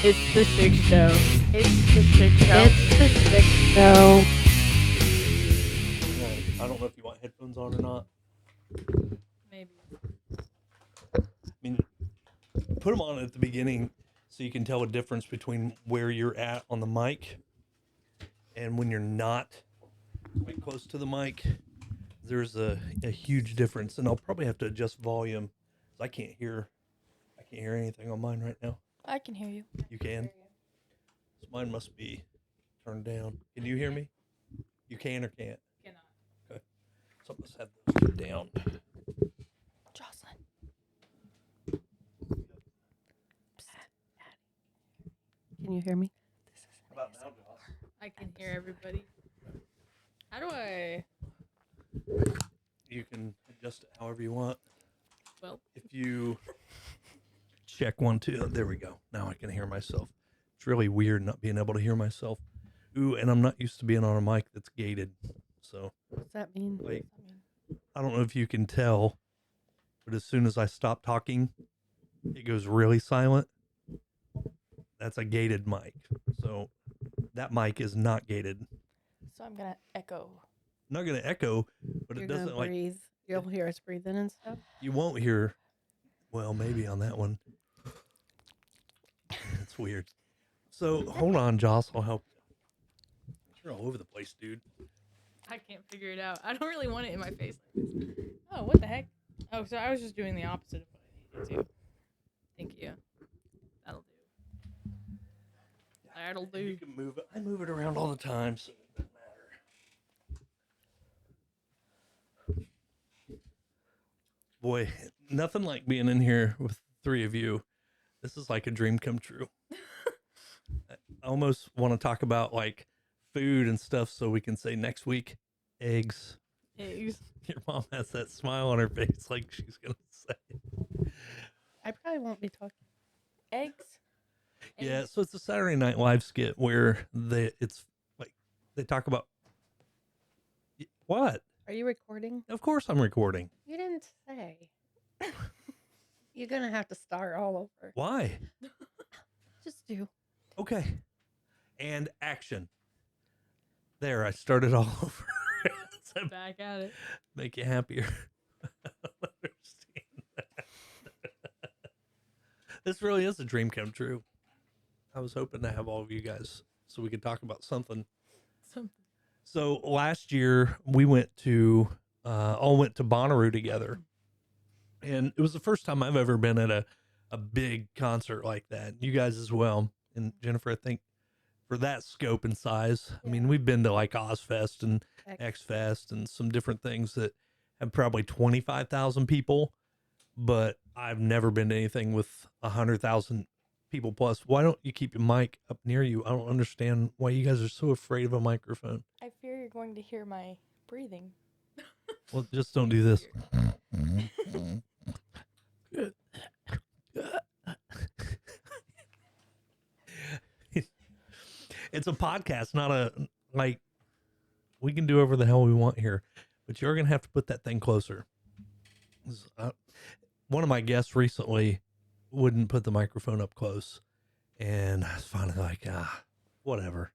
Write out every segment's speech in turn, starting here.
It's the sick show. It's the sick show. It's the sick show. I don't know if you want headphones on or not. Maybe. I mean, put them on at the beginning so you can tell a difference between where you're at on the mic and when you're not quite close to the mic. There's a huge difference, and I'll probably have to adjust volume because I can't hear anything on mine right now. I can hear you. You can? So mine must be turned down. Can you hear me? You can or can't? Cannot. Okay. So let's have those down. Jocelyn. Can you hear me? How about now, Josh? I can hear everybody. How do I? You can adjust it however you want. Well, If you check 1, 2, there we go. Now I can hear myself. It's really weird not being able to hear myself. Ooh, and I'm not used to being on a mic that's gated. So What's that mean? like, I don't know if you can tell, but as soon as I stop talking, it goes really silent. That's a gated mic. So that mic is not gated. so I'm gonna echo. Not going to echo, but You're it doesn't gonna like, breathe. You'll hear us breathing and stuff. you won't hear, well, maybe on that one. It's weird. So hold on, Joss. I'll help you. You're all over the place, dude. I can't figure it out. I don't really want it in my face like this. Oh, what the heck? Oh, so I was just doing the opposite of what I needed to. Thank you. That'll do. That'll do. You can move it. I move it around all the time, so it doesn't matter. Boy, nothing like being in here with 3 of you. This is like a dream come true. I almost want to talk about like food and stuff so we can say next week, eggs. Eggs. Your mom has that smile on her face like she's going to say. I probably won't be talking. Eggs. Yeah, Eggs. so it's a Saturday Night Live skit where it's like they talk about what? Are you recording? Of course I'm recording. You didn't say. You're gonna have to start all over. Why? Just do. Okay. And action. There, I started all over. So Back at it. make you happier. I don't understand that. This really is a dream come true. I was hoping to have all of you guys so we could talk about something. So last year we went to all went to Bonaroo together, and it was the first time I've ever been at a big concert like that. You guys as well, and Jennifer, I think for that scope and size. I mean, we've been to like Ozfest and X Fest and some different things that have probably 25,000 people, but I've never been to anything with 100,000 people plus. Why don't you keep your mic up near you? I don't understand why you guys are so afraid of a microphone. I fear you're going to hear my breathing. Well, just don't do this. It's a podcast, not a, like, we can do whatever the hell we want here, but you're going to have to put that thing closer. One of my guests recently wouldn't put the microphone up close, and I was finally like, whatever.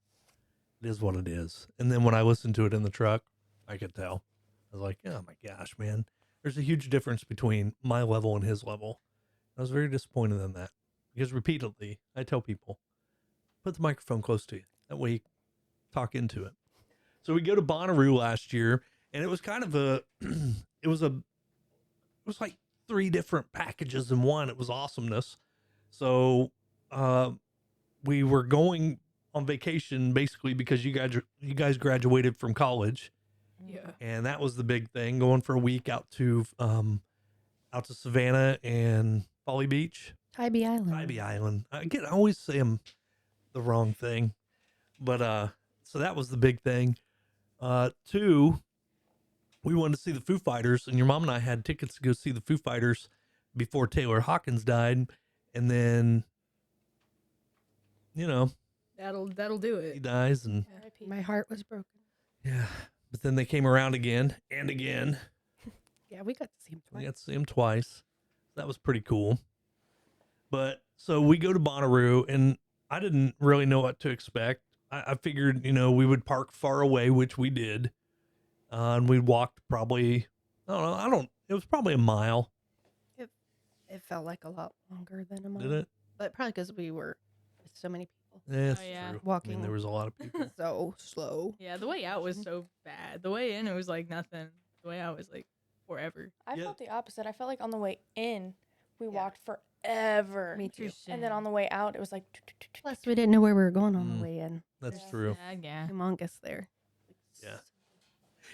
It is what it is. And then when I listened to it in the truck, I could tell. I was like, oh my gosh, man. There's a huge difference between my level and his level. I was very disappointed in that because repeatedly I tell people, put the microphone close to you. That way you talk into it. So we go to Bonaroo last year, and it was kind of it was like 3 different packages in one. It was awesomeness. So we were going on vacation basically because you guys graduated from college. Yeah. And that was the big thing, going for a week out to Savannah and Folly Beach. Tybee Island. Tybee Island. I always say them the wrong thing. But so that was the big thing. 2, we wanted to see the Foo Fighters, and your mom and I had tickets to go see the Foo Fighters before Taylor Hawkins died. And then, you know, That'll do he it. dies, and My heart was broken. yeah. But then they came around again and again. Yeah, we got to see him We twice. got to see him twice. That was pretty cool. But so we go to Bonaroo, and I didn't really know what to expect. I figured, we would park far away, which we did. And we walked probably, it was probably a mile. It felt like a lot longer than a mile. Did it? But probably because we were with so many people. Yeah, it's Oh, yeah. true. I mean, Walking. there was a lot of people. So slow. Yeah, the way out was so bad. The way in, it was like nothing. The way out was like forever. I Yeah. felt the opposite. I felt like on the way in, we Yeah. walked forever. Me too. And then on the way out, it was like. Plus, we didn't know where we were going on Mm. the way in. That's Yeah. true. Yeah. Humongous there. Yeah.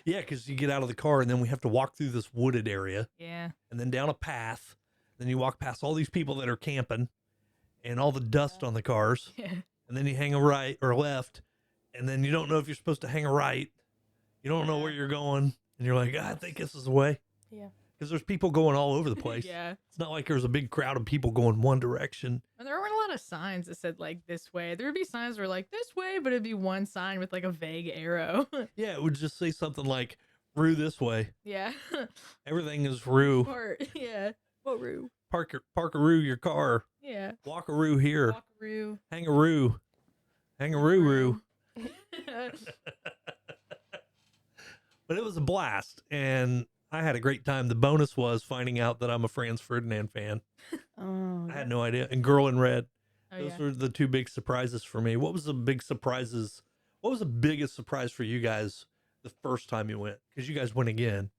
Yeah, because you get out of the car and then we have to walk through this wooded area Yeah. and then down a path. Then you walk past all these people that are camping and all the dust on the cars. Yeah. And then you hang a right or left. And then you don't know if you're supposed to hang a right. You don't know where you're going. And you're like, I think this is the way. Yeah. Because there's people going all over the place. Yeah. It's not like there's a big crowd of people going one direction. And there weren't a lot of signs that said like this way. There would be signs that were like this way, but it'd be one sign with like a vague arrow. Yeah, it would just say something like, Rue this way. Yeah. Everything is Rue. Or yeah. What roo? Parkaroo your car. Yeah. Walkaroo here. Walkaroo. Hangaroo. Hangaroo. But it was a blast, and I had a great time. The bonus was finding out that I'm a Franz Ferdinand fan. Oh, I had no idea. And Girl in Red. Oh Those yeah. were the two big surprises for me. What was the biggest surprise for you guys the first time you went? Because you guys went again.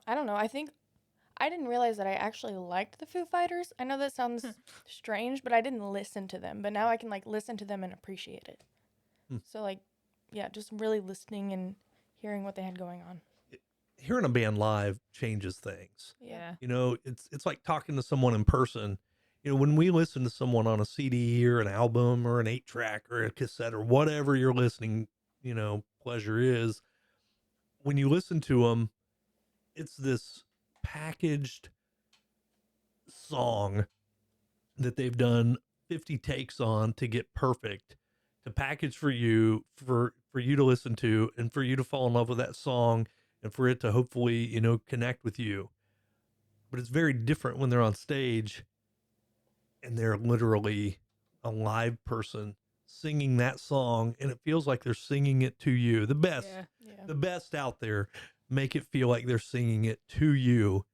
I don't know. I think I didn't realize that I actually liked the Foo Fighters. I know that sounds strange, but I didn't listen to them. But now I can like listen to them and appreciate it. So like, yeah, just really listening and hearing what they had going on. Hearing a band live changes things. Yeah. It's like talking to someone in person. When we listen to someone on a CD or an album or an 8-track or a cassette or whatever you're listening, pleasure is, when you listen to them, it's this packaged song that they've done 50 takes on to get perfect, to package for you, for you to listen to, and for you to fall in love with that song, and for it to hopefully, connect with you. But it's very different when they're on stage and they're literally a live person singing that song, and it feels like they're singing it to you. The best, Yeah. Yeah. the best out there make it feel like they're singing it to you,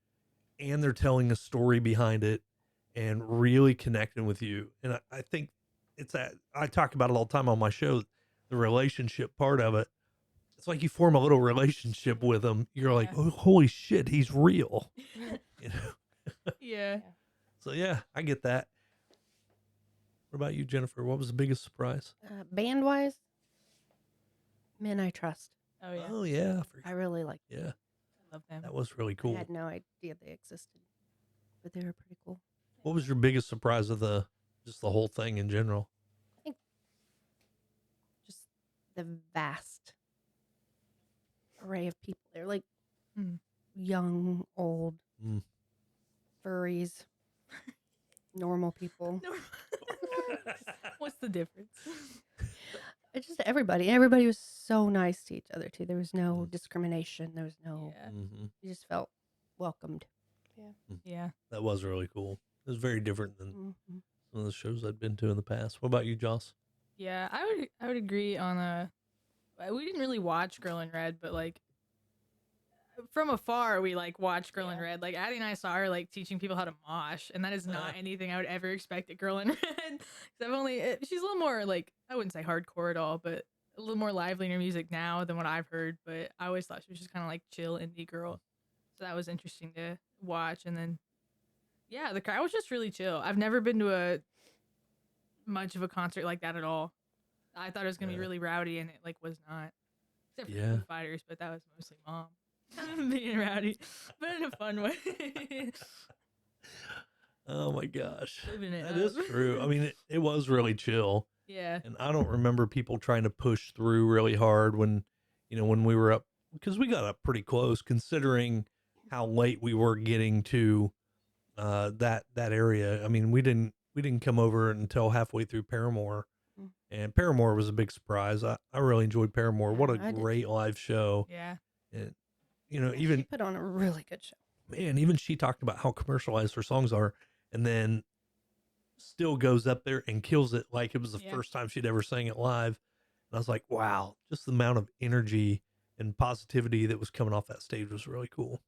and they're telling a story behind it and really connecting with you. And I think it's that, I talk about it all the time on my show, the relationship part of it. It's like you form a little relationship with him. You're like, oh, holy shit, he's real. Yeah. So yeah, I get that. What about you, Jennifer? What was the biggest surprise? band wise, Men I Trust. Oh yeah. Oh yeah, I really like. yeah, I love them. that was really I cool. had no idea they existed, but they were pretty cool. What was your biggest surprise of just the whole thing in general? Just the vast array of people. They're like young, old, furries, normal people. What's the difference? It's just everybody. Everybody was so nice to each other too. There was no discrimination. There was no. Yeah. You just felt welcomed. Yeah. That was really cool. It was very different than Mhm. some of the shows I'd been to in the past. What about you, Joss? Yeah, I would agree on we didn't really watch Girl in Red, but like from afar we like watched Girl in Red. Like Addy and I saw her like teaching people how to mosh, and that is not anything I would ever expect at Girl in Red. 'Cause she's a little more like, I wouldn't say hardcore at all, but a little more lively in her music now than what I've heard. But I always thought she was just kind of like chill indie girl, so that was interesting to watch. And then yeah, the crowd was just really chill. I've never been to much of a concert like that at all. I thought it was gonna be really rowdy, and it like was not. Except for the Foo Fighters, but that was mostly mom being rowdy, but in a fun way. Oh my gosh, Living it that is up. true. I mean, it was really chill. Yeah. And I don't remember people trying to push through really hard when we were up, because we got up pretty close considering how late we were getting to that area. I mean, we didn't come over until halfway through Paramore, and Paramore was a big surprise. I really enjoyed Paramore. What a I did great live show. Yeah. And She even put on a really good show. man, even she talked about how commercialized her songs are, and then still goes up there and kills it like it was the Yeah. first time she'd ever sang it live. And I was like, wow, just the amount of energy and positivity that was coming off that stage was really cool.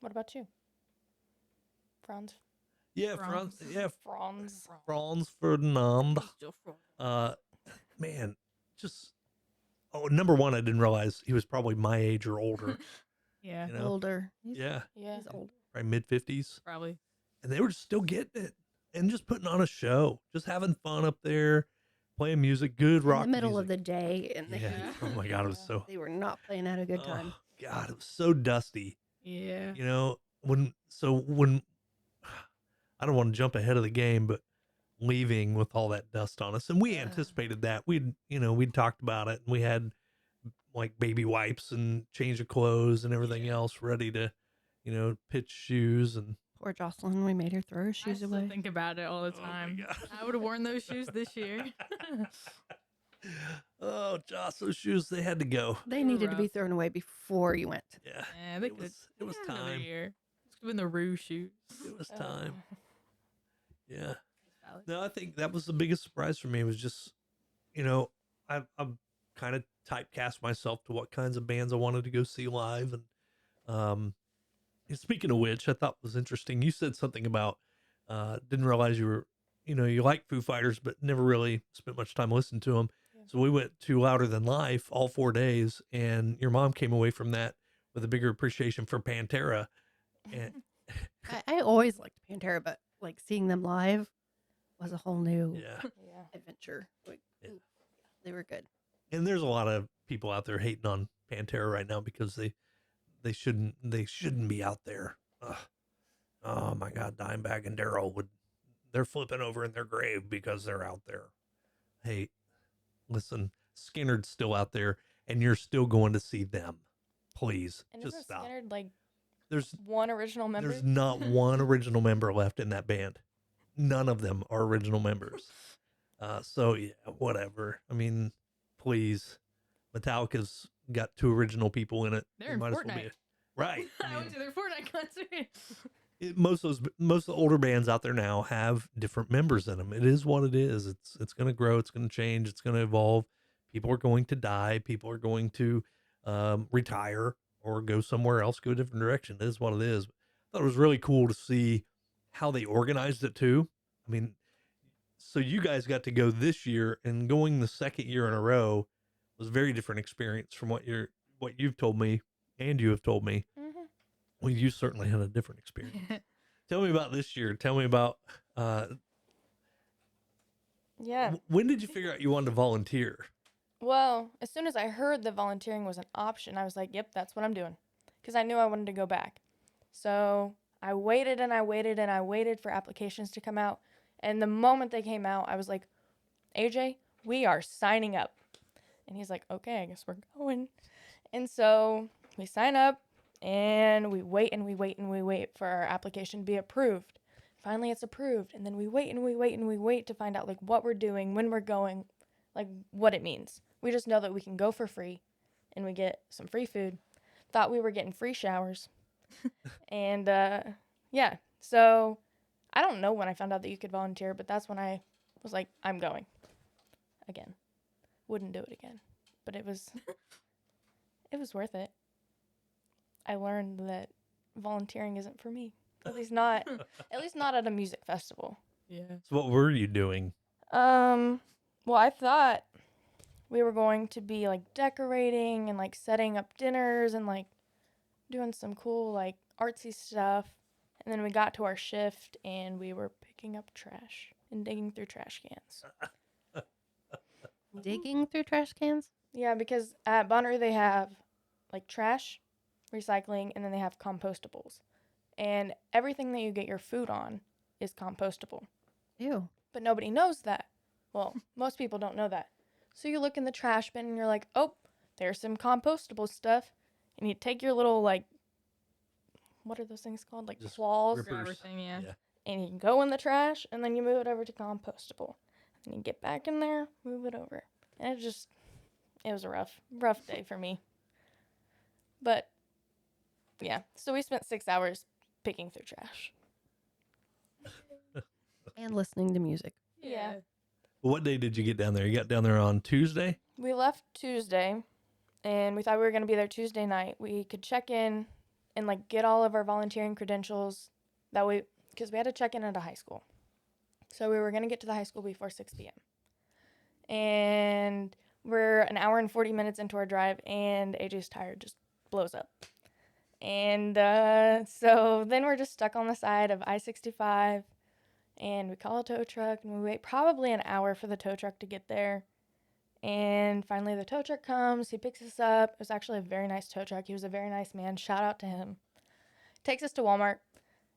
What about you, Franz? Yeah, Franz. Franz Ferdinand. Still fraud. Man, just number one, I didn't realize he was probably my age or older. Yeah, You know? Older. Yeah, Yeah. He's old. right, mid-50s. probably. And they were just still getting it and just putting on a show, just having fun up there, playing music, good rock In the middle music. of the day in the Yeah. heat. Oh my God, it was Yeah. so. They were not playing at a good time. Oh God, it was so dusty. Yeah. You know, when I don't want to jump ahead of the game, but leaving with all that dust on us, and we anticipated that. We'd talked about it, and we had like baby wipes and change of clothes and everything else ready to, pitch shoes and. Poor Jocelyn, we made her throw her I shoes still away. think about it all the Oh my time. God. I would have worn those shoes this year. Oh, Joss, those shoes, they had to go. They They were needed to be rough. thrown away before you went. Yeah, Yeah, they it could. was Another time. year. It's been the Rue shoes. It was time. Yeah. Valid. No, I think that was the biggest surprise for me was just, I've kind of typecast myself to what kinds of bands I wanted to go see live. And speaking of which, I thought was interesting. You said something about, didn't realize you were, you like Foo Fighters, but never really spent much time listening to them. Yeah. So we went to Louder Than Life all 4 days, and your mom came away from that with a bigger appreciation for Pantera. And I always liked Pantera, but like seeing them live was a whole new yeah. Yeah. adventure. Like, Yeah. ooh, they were good. And there's a lot of people out there hating on Pantera right now because they shouldn't be out there. Ugh. Oh my God, Dimebag and Daryl they're flipping over in their grave because they're out there. Hey, listen, Skinner's still out there, and you're still going to see them. Please, And just isn't stop. Skinner like There's one original member? there's not one original member left in that band. None of them are original members. So yeah, whatever. I mean, please, Metallica's got 2 original people in it. They're It in might as well be Fortnite. right. I went to their Fortnite concert. Most of the older bands out there now have different members in them. It is what it is. It's going to grow. It's going to change. It's going to evolve. People are going to die. People are going to retire or go somewhere else, go a different direction. It is what it is. I thought it was really cool to see how they organized it too. I mean, so you guys got to go this year, and going the second year in a row was a very different experience from what you've told me and you have told me. Mhm. Well, you certainly had a different experience. Tell me about this year. Tell me about Yeah. when did you figure out you wanted to volunteer? Well, as soon as I heard that volunteering was an option, I was like, yep, that's what I'm doing. Because I knew I wanted to go back. So I waited and I waited and I waited for applications to come out. And the moment they came out, I was like, AJ, we are signing up. And he's like, okay, I guess we're going. And so we sign up and we wait and we wait and we wait for our application to be approved. Finally, it's approved. And then we wait and we wait and we wait to find out like what we're doing, when we're going, like what it means. We just know that we can go for free and we get some free food. Thought we were getting free showers. And yeah, so I don't know when I found out that you could volunteer, but that's when I was like, I'm going again. Wouldn't do it again, but it was worth it. I learned that volunteering isn't for me. At least not at a music festival. Yeah. So what were you doing? Well, I thought we were going to be like decorating and like setting up dinners and like doing some cool like artsy stuff. And then we got to our shift and we were picking up trash and digging through trash cans. Digging through trash cans? Yeah, because at Bonaroo they have like trash, recycling, and then they have compostables. And everything that you get your food on is compostable. Ew. But nobody knows that. Well, most people don't know that. So you look in the trash bin and you're like, oh, there's some compostable stuff. And you take your little, like, what are those things called? Like Just claws. rippers. Grabber thing, yeah. And you can go in the trash and then you move it over to compostable. And you get back in there, move it over. And it was a rough day for me. But, yeah. So we spent 6 hours picking through trash. And listening to music. Yeah. What day did you get down there? You got down there on Tuesday? We left Tuesday, and we thought we were going to be there Tuesday night. We could check in and like get all of our volunteering credentials that way, because we had to check in at a high school. So we were going to get to the high school before 6 p.m. And we're an hour and 40 minutes into our drive, and AJ's tire just blows up. And so then we're just stuck on the side of I-65, and we call a tow truck, and we wait probably an hour for the tow truck to get there. And finally, the tow truck comes. He picks us up. It was actually a very nice tow truck. He was a very nice man. Shout out to him. Takes us to Walmart,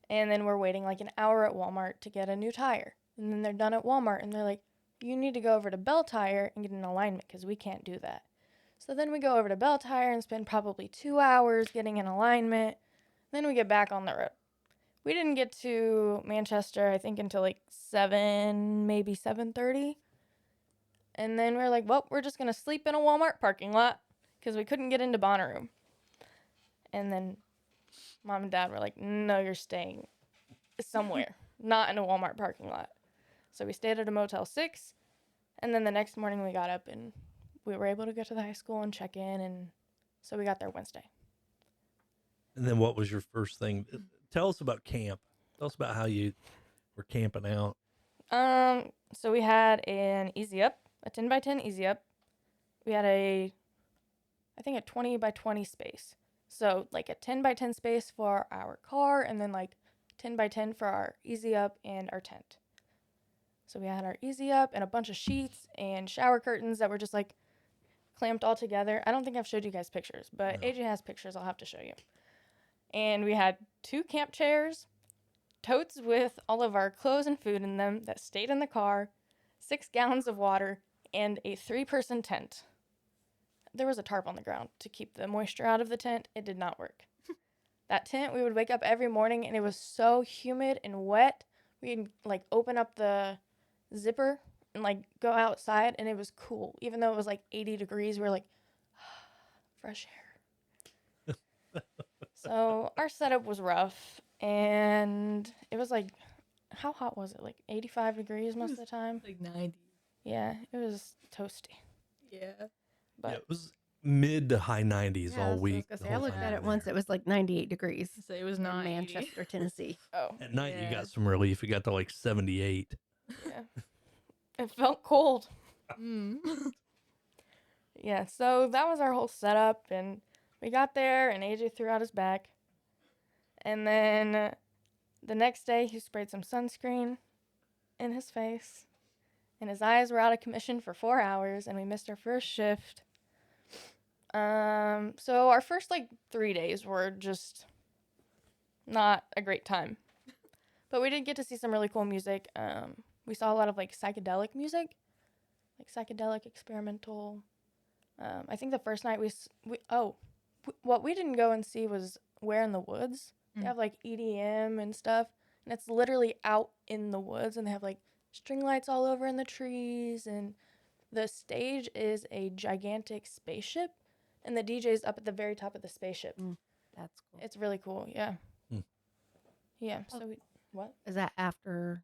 and then we're waiting like an hour at Walmart to get a new tire. And then they're done at Walmart, and they're like, you need to go over to Bell Tire and get an alignment because we can't do that. So then we go over to Bell Tire and spend probably 2 hours getting an alignment. Then we get back on the road. We didn't get to Manchester, I think, until like 7, maybe 7:30. And then we're like, well, we're just going to sleep in a Walmart parking lot because we couldn't get into Bonaroo. And then Mom and Dad were like, no, you're staying somewhere, not in a Walmart parking lot. So we stayed at a Motel 6. And then the next morning we got up and we were able to get to the high school and check in. And so we got there Wednesday. And then what was your first thing? Tell us about camp. Tell us about how you were camping out. So we had an easy up, a 10 by 10 easy up. We had I think a 20 by 20 space. So like a 10 by 10 space for our car, and then like 10 by 10 for our easy up and our tent. So we had our easy up and a bunch of sheets and shower curtains that were just like clamped all together. I don't think I've showed you guys pictures, but No. AJ has pictures I'll have to show you. And we had 2 camp chairs, totes with all of our clothes and food in them that stayed in the car, 6 gallons of water, and a 3-person tent. There was a tarp on the ground to keep the moisture out of the tent. It did not work. That tent, we would wake up every morning and it was so humid and wet. We'd like open up the zipper and like go outside and it was cool. Even though it was like 80 degrees, we were like, fresh air. So our setup was rough and it was like, how hot was it? Like 85 degrees most of the time? Like 90. Yeah, it was toasty. Yeah. But Yeah, it was mid to high 90s Yeah, all so week. I was the gonna say, I whole looked time at we it were once. there. It was like 98 degrees So it was in not 80. Manchester, Tennessee. oh, At night, you Yeah. got some relief. You got to like 78. yeah. It felt cold. Mm. Yeah, so that was our whole setup, and we got there, and AJ threw out his back. And then the next day, he sprayed some sunscreen in his face, and his eyes were out of commission for 4 hours, and we missed our first shift. So our first, 3 days were just not a great time. But we did get to see some really cool music. We saw a lot of, psychedelic music, psychedelic experimental. I think the first night what we didn't go and see was Where in the Woods. They Mm. have EDM and stuff, and it's literally out in the woods, and they have string lights all over in the trees, and the stage is a gigantic spaceship, and the DJ's up at the very top of the spaceship. That's cool. It's really cool, yeah. Hmm. Yeah, so what? Is that after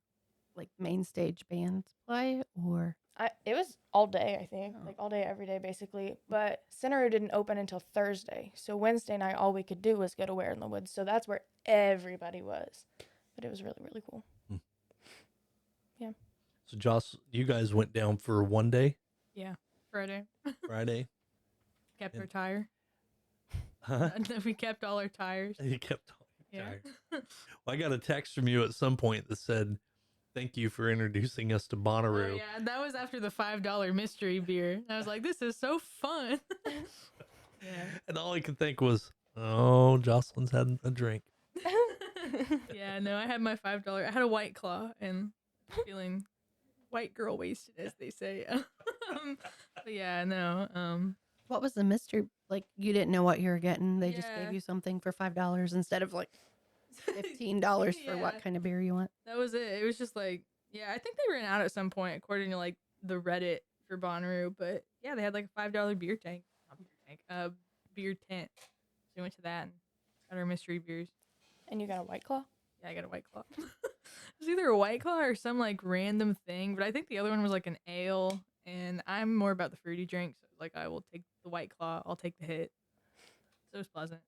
main stage bands play or? It was all day, I think. Oh. All day, every day, basically. But Bonaroo didn't open until Thursday. So Wednesday night, all we could do was go to Where in the Woods. So that's where everybody was. But it was really, really cool. So, Joss, you guys went down for one day, Yeah. Friday. Friday. Kept And- our tire. Huh? We kept all our tires. You kept all your Yeah. tires. Well, I got a text from you at some point that said, "Thank you for introducing us to Oh, Bonaroo." yeah, that was after the $5 mystery beer. And I was like, this is so fun. Yeah. And all I could think was, "Oh, Jocelyn's had a drink." Yeah, no, I had my $5. I had a White Claw and feeling white girl wasted, as they say. But yeah, no. What was the mystery? You didn't know what you were getting. They just Yeah. gave you something for $5 instead of $15 for Yeah. what kind of beer you want. That was it. It was just yeah, I think they ran out at some point, according to the Reddit for Bonaroo. But yeah, they had a $5 beer tank, not beer tank, beer tent. So we went to that and got our mystery beers. And you got a White Claw? Yeah, I got a White Claw. was either a White Claw or some like random thing, but I think the other one was like an ale. And I'm more about the fruity drinks. So like I will take the White Claw. I'll take the hit. So it was pleasant.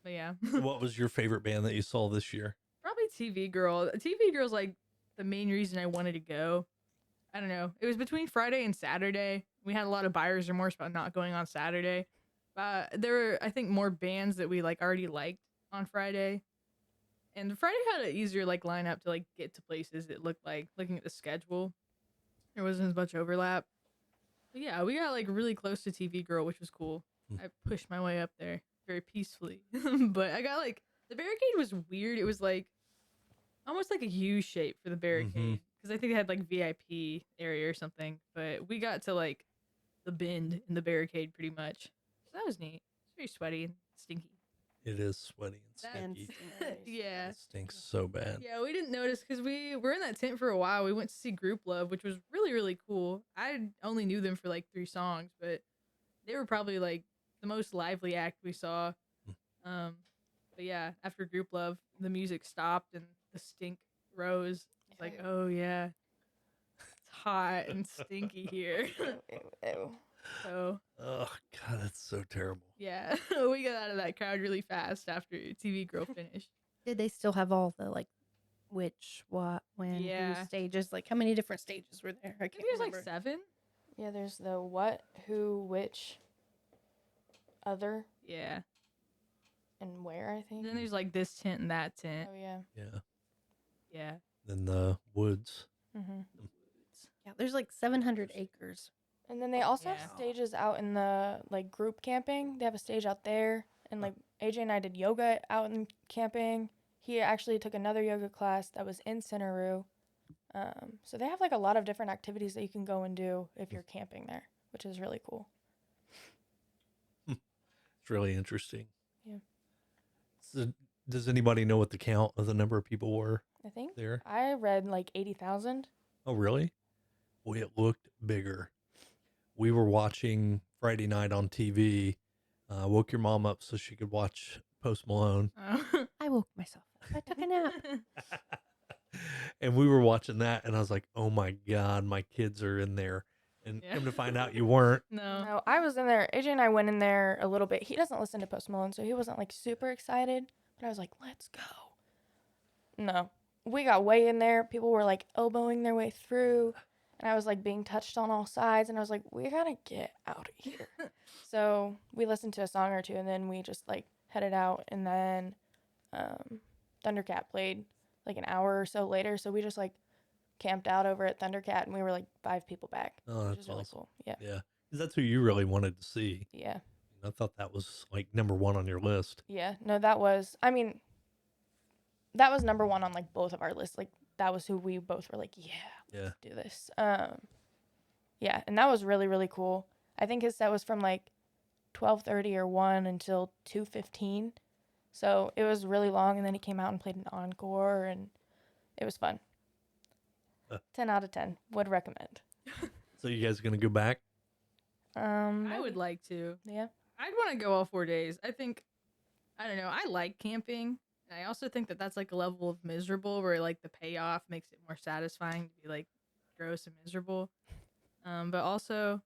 But yeah, What was your favorite band that you saw this year? probably TV Girl. TV Girl's like the main reason I wanted to go. I don't know. It was between Friday and Saturday. We had a lot of buyer's remorse about not going on Saturday. There were, I think, more bands that we like already liked on Friday. And Friday had an easier like lineup to like get to places. It looked like looking at the schedule, there wasn't as much overlap. But yeah, we got like really close to TV Girl, which was cool. I pushed my way up there very peacefully. But I got like the barricade was weird. It was like almost like a U shape for the barricade because I think it had like VIP area or something. But we got to like the bend in the barricade pretty much. So that was neat. It's very sweaty and stinky. It is sweaty and And stinky. Yeah. It stinks so bad. Yeah, we didn't notice because we were in that tent for a while. We went to see Group Love, which was really, really cool. I only knew them for like 3 songs, but they were probably like the most lively act we saw. But yeah, after Group Love, the music stopped and the stink rose. It's like, oh yeah, it's hot and stinky here. Ew. So Oh God, that's so terrible. yeah, we got out of that crowd really fast after TV Girl finished. Did they still have all the like which, what, when, Yeah. who stages? Like how many different stages were there? I I can't think there's like remember. 7. Yeah, there's the what, who, which, other, Yeah. and where, I And think. then there's like this tent and that tent. Oh, yeah. Yeah. Yeah. Then the woods. Mm-hmm. Yeah, there's like 700 acres. And then they also Yeah. have stages out in the, like, group camping. They have a stage out there. And, like, AJ and I did yoga out in camping. He actually took another yoga class that was in Bonaroo. So they have, like, a lot of different activities that you can go and do if you're camping there, which is really cool. It's really interesting. Yeah. So, does anybody know what the count of the number of people were I think there? I read, like, 80,000. Oh, really? Boy, it looked bigger. We were watching Friday night on TV. Woke your mom up so she could watch Post Malone. Oh. I woke myself up. I took a nap. And we were watching that, and I was like, oh my God, my kids are in there. And Yeah. come to find out you weren't. No. No, I was in there. AJ and I went in there a little bit. He doesn't listen to Post Malone, so he wasn't, like, super excited. But I was like, let's go. No. We got way in there. People were, like, elbowing their way through. And I was, like, being touched on all sides. And I was like, we gotta get out of here. So we listened to a song or two, and then we just, like, headed out. And then Thundercat played, like, an hour or so later. So we just, like, camped out over at Thundercat, and we were, like, 5 people back. Oh, Which that's is really awesome. cool. Yeah. Yeah. 'Cause that's who you really wanted to see. Yeah. I thought that was like number 1 on your list. Yeah, no, that was, I mean, that was number 1 on, like, both of our lists. Like, that was who we both were like, yeah, Yeah. let's do this. Yeah, and that was really, really cool. I think his set was from, like, 12:30 or 1 until 2:15. So it was really long, and then he came out and played an encore, and it was fun. 10 out of 10. Would recommend. So you guys going to go back? I Maybe. would like to. Yeah. I'd want to go all 4 days. I think, I don't know. I like camping. And I also think that that's like a level of miserable where like the payoff makes it more satisfying to be like gross and miserable. But also,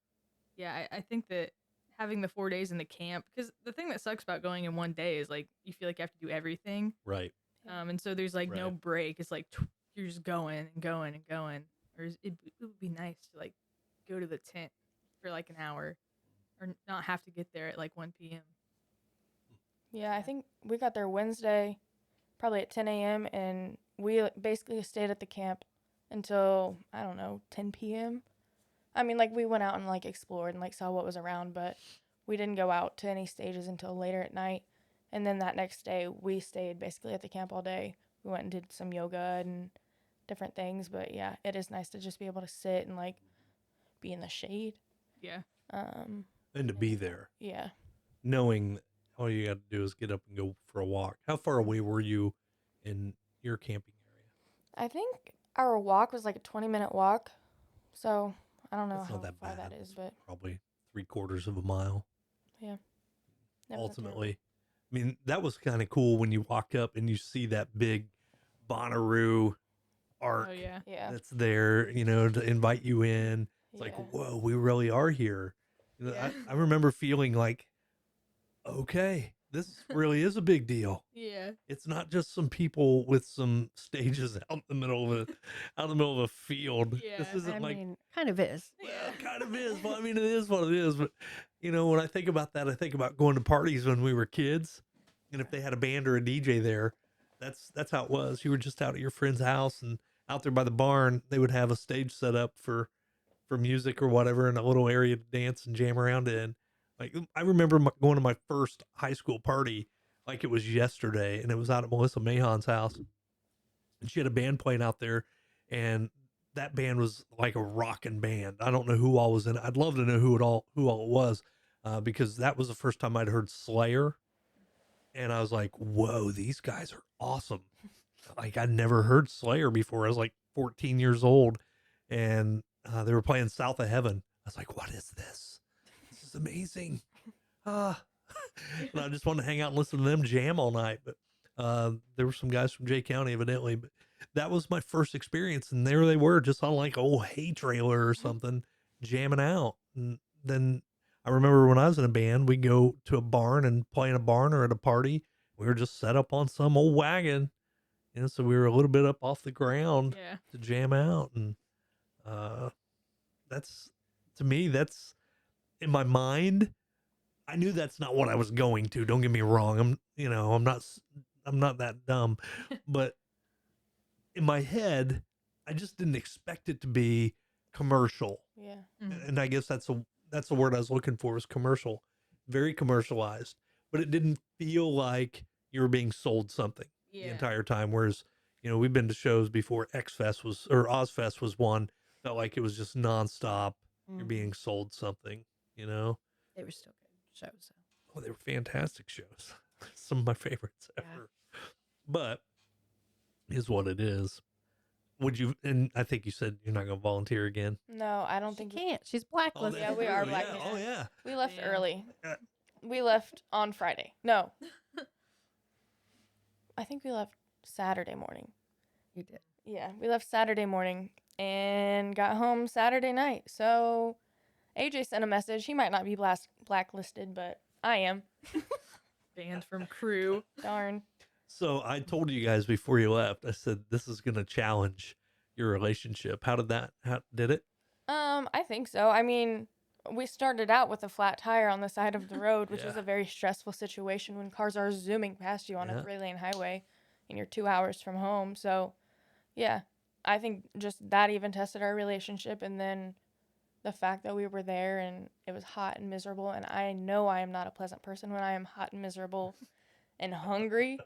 yeah, I think that having the 4 days in the camp, because the thing that sucks about going in 1 day is like you feel like you have to do everything. Right. And so there's like no Right. break. It's like you're just going and going and going. Or it would be nice to like go to the tent for like an hour or not have to get there at like 1 p.m. Yeah, I think we got there Wednesday, probably at 10 a.m., and we basically stayed at the camp until, I don't know, 10 p.m. I mean, like, we went out and, like, explored and, like, saw what was around, but we didn't go out to any stages until later at night. And then that next day, we stayed basically at the camp all day. We went and did some yoga and different things, but yeah, it is nice to just be able to sit and, like, be in the shade. Yeah. And to be there, Yeah. knowing that all you got to do is get up and go for a walk. How far away were you in your camping area? I think our walk was like a 20-minute walk, so I don't know That's how not that far bad. that is, It's but probably 3/4 of a mile. that wasn't terrible. Ultimately, I mean, that was kind of cool when you walk up and you see that big Bonaroo arc Oh yeah. Yeah. that's there, you know, to invite you in. It's like, Yeah. whoa, we really are here. You know, Yeah. I remember feeling like, okay, this really is a big deal. Yeah. It's not just some people with some stages out in the middle of a field. This Yeah. isn't I like, mean, kind of is. well, Yeah. it kind of is. Well, I mean, it is what it is. But you know, when I think about that, I think about going to parties when we were kids, and if they had a band or a DJ there, that's how it was. You were just out at your friend's house, and out there by the barn, they would have a stage set up for music or whatever, and a little area to dance and jam around in. Like I remember going to my first high school party like it was yesterday, and it was out at Melissa Mahon's house, and she had a band playing out there, and that band was like a rocking band. I don't know who all was in it. I'd love to know who all it was, because that was the first time I'd heard Slayer, and I was like, "Whoa, these guys are awesome!" Like I'd never heard Slayer before. I was like 14 years old, and they were playing South of Heaven. I was like, "What is this? This is amazing!" Ah, and I just wanted to hang out and listen to them jam all night. But there were some guys from Jay County, evidently. But that was my first experience, and there they were, just on like old hay trailer or something, jamming out. And then I remember when I was in a band, we'd go to a barn and play in a barn or at a party. We were just set up on some old wagon, you know, so we were a little bit up off the ground Yeah. to jam out. And uh, that's, to me, that's in my mind. I knew that's not what I was going to. Don't get me wrong. I'm not that dumb, but in my head, I just didn't expect it to be commercial. Yeah. Mhm. And I guess that's the word I was looking for, was commercial, very commercialized, but it didn't feel like you were being sold something the Yeah. entire time. Whereas, you know, we've been to shows before. X Fest was, or Ozfest was one, felt like it was just nonstop. You're Mhm. being sold something, you know? They were still good shows. Oh, they were fantastic shows. Some of my favorites Yeah. ever. But is what it is. Would you? And I think you said you're not going to volunteer again. No, I don't She think can't. She's Oh, blacklisted. Yeah, we that's are true. Yeah. blacklisted. Oh, yeah. we left Damn. early. Uh, We left on Friday. No. I think we left Saturday morning. You did. Yeah, we left Saturday morning and got home Saturday night. So AJ sent a message. He might not be blacklisted, but I am. Banned from crew. Darn. So I told you guys before you left, I said, this is going to challenge your relationship. How did it? I think so. I mean, we started out with a flat tire on the side of the road, which is Yeah. a very stressful situation when cars are zooming past you on Yeah. a 3-lane highway and you're 2 hours from home. So, yeah, I think just that even tested our relationship. And then the fact that we were there and it was hot and miserable. And I know I am not a pleasant person when I am hot and miserable and hungry.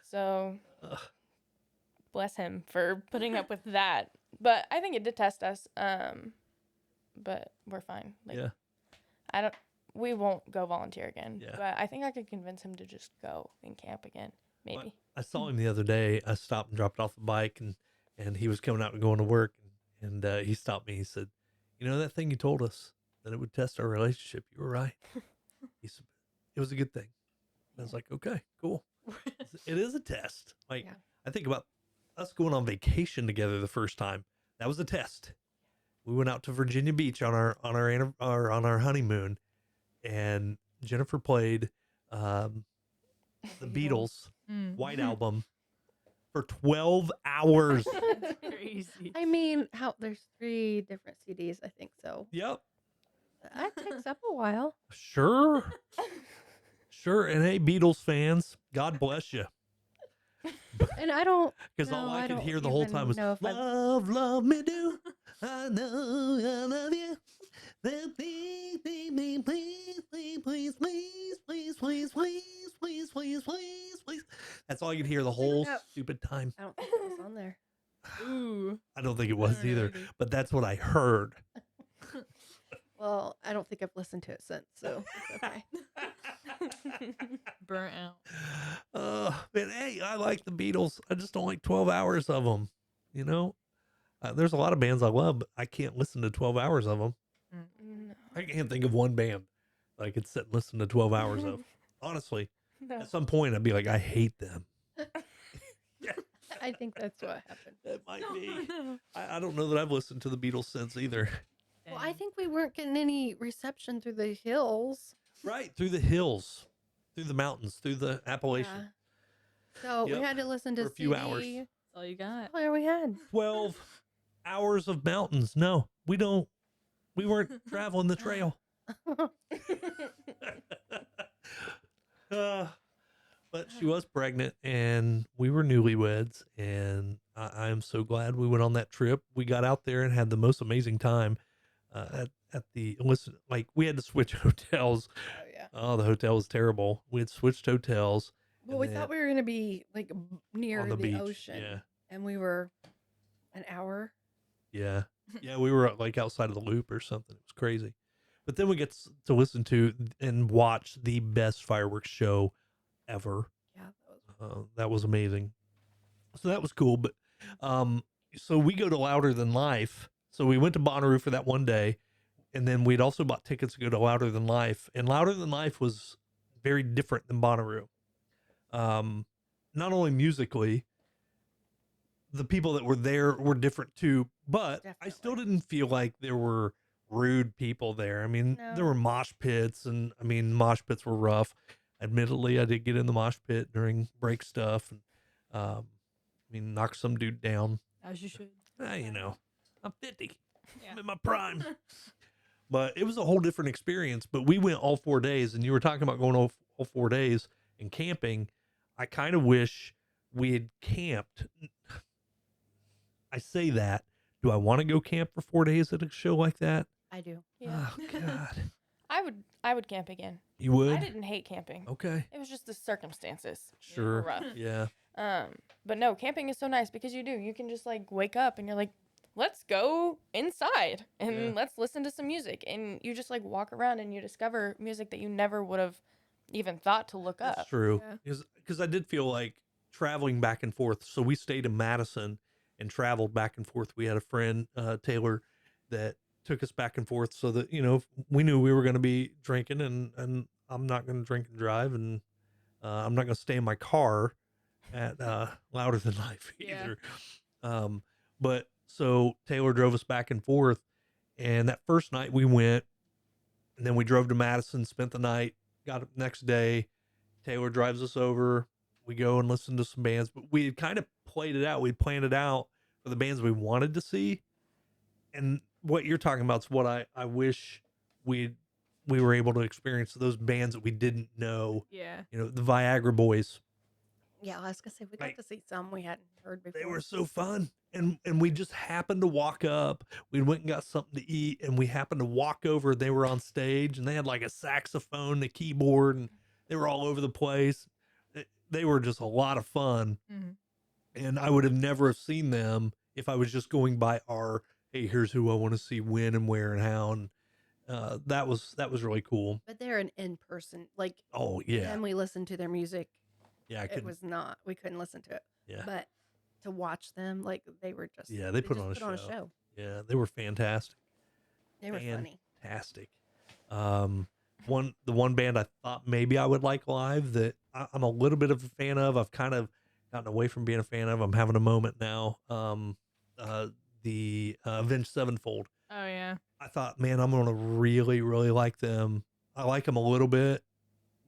So, Ugh. bless him for putting up with that. But I think it did test us. But we're fine. Like, Yeah. we won't go volunteer again. Yeah. But I think I could convince him to just go and camp again. Maybe. I saw him the other day. I stopped and dropped off the bike, and he was coming out and going to work, and he stopped me. He said, "You know that thing you told us that it would test our relationship? You were right." He said, "It was a good thing." And I was like, "Okay, cool. It is a test." Like, Yeah. I think about us going on vacation together the first time. That was a test. We went out to Virginia Beach on our honeymoon, and Jennifer played the Beatles Mm. White Album for 12 hours. That's crazy. I mean, there's 3 different CDs, I think so. Yep. That takes up a while. Sure. Sure. And hey, Beatles fans, God bless you. And I don't Because all No, I I could don't hear the whole even time was know if I've- love, love me do. I know I love you. Please, please, please, please, please, please, please, please, please, please, please, please, please. That's all I could hear the whole No. stupid time. I don't think it was on there. Ooh. I don't think it I was don't know either, either. but that's what I heard. Well, I don't think I've listened to it since, so it's okay. Burnt out. Man, hey, I like the Beatles. I just don't like 12 hours of them. You know, there's a lot of bands I love, but I can't listen to 12 hours of them. No. I can't think of one band that I could sit and listen to 12 hours of. Honestly, No. at some point, I'd be like, I hate them. I think that's what happened. That might be. No. I don't know that I've listened to the Beatles since either. Well, I Dang. think we weren't getting any reception through the hills. Right, through the hills, through the mountains, through the Appalachian. So we Yep, had to listen to for a few hours. CD. That's all you got. Oh, yeah, we had. 12 hours of mountains. No, we weren't traveling the trail. But she was pregnant and we were newlyweds. And I am so glad we went on that trip. We got out there and had the most amazing time at the, listen, like we had to switch hotels. Oh, yeah. Oh, the hotel was terrible. We had switched hotels. Well, and we then thought we were going to be like near on the, the beach. ocean. Yeah. And we were an hour. Yeah. Yeah, we were like outside of the loop or something. It was crazy. But then we get to listen to and watch the best fireworks show ever. Yeah. That was That was amazing. So that was cool. But so we go to Louder Than Life. So we went to Bonaroo for that one day. And then we'd also bought tickets to go to Louder Than Life. And Louder Than Life was very different than Bonaroo. Not only musically, the people that were there were different too, but I still Definitely. didn't feel like there were rude people there. I mean, there No. were mosh pits, and I mean, mosh pits were rough. Admittedly, I did get in the mosh pit during break stuff, and I mean, knock some dude down. As you should. You know, I'm 50. Yeah. I'm in my prime. But it was a whole different experience. But we went all 4 days, and you were talking about going all 4 days and camping. I kind of wish we had camped. I say that. Do I want to go camp for 4 days at a show like that? I do. Yeah. Oh God, I would camp again. you would? I didn't hate camping. Okay, It was just the circumstances. sure. Rough. Yeah, But no, camping is so nice because you can just like wake up and you're like, let's go inside and Yeah. let's listen to some music. And you just like walk around and you discover music that you never would have even thought to look that's up. true. Yeah. Because I did feel like traveling back and forth. So we stayed in Madison and traveled back and forth. We had a friend, Taylor, that took us back and forth so that, you know, we knew we were going to be drinking, and I'm not going to drink and drive, and I'm not going to stay in my car at Louder Than Life Yeah. either. But so Taylor drove us back and forth, and that first night we went, and then we drove to Madison, spent the night, got up next day. Taylor drives us over. We go and listen to some bands, but we had kind of played it out. We planned it out for the bands we wanted to see. And what you're talking about is what I wish we were able to experience, those bands that we didn't know, Yeah. you know, the Viagra Boys. Yeah, I was going to say, we got Like, to see some we hadn't heard before. They were so fun. And we just happened to walk up. We went and got something to eat, and we happened to walk over. They were on stage, and they had like a saxophone, a keyboard, and they were all over the place. They were just a lot of fun. Mhm. And I would have never have seen them if I was just going by our, hey, here's who I want to see, when and where and how. And that was really cool. But they're an in-person. Like, Oh yeah, and we listened to their music. yeah. I It could. was not, we couldn't listen to it. Yeah, But to watch them, like, they were just. Yeah, they put just on a put show. Yeah, they were fantastic. They were funny. Fantastic. The one band I thought maybe I would like live that I'm a little bit of a fan of. I've kind of gotten away from being a fan of. I'm having a moment now. The Avenged Sevenfold. Oh yeah. I thought, man, I'm gonna really, really like them. I like them a little bit,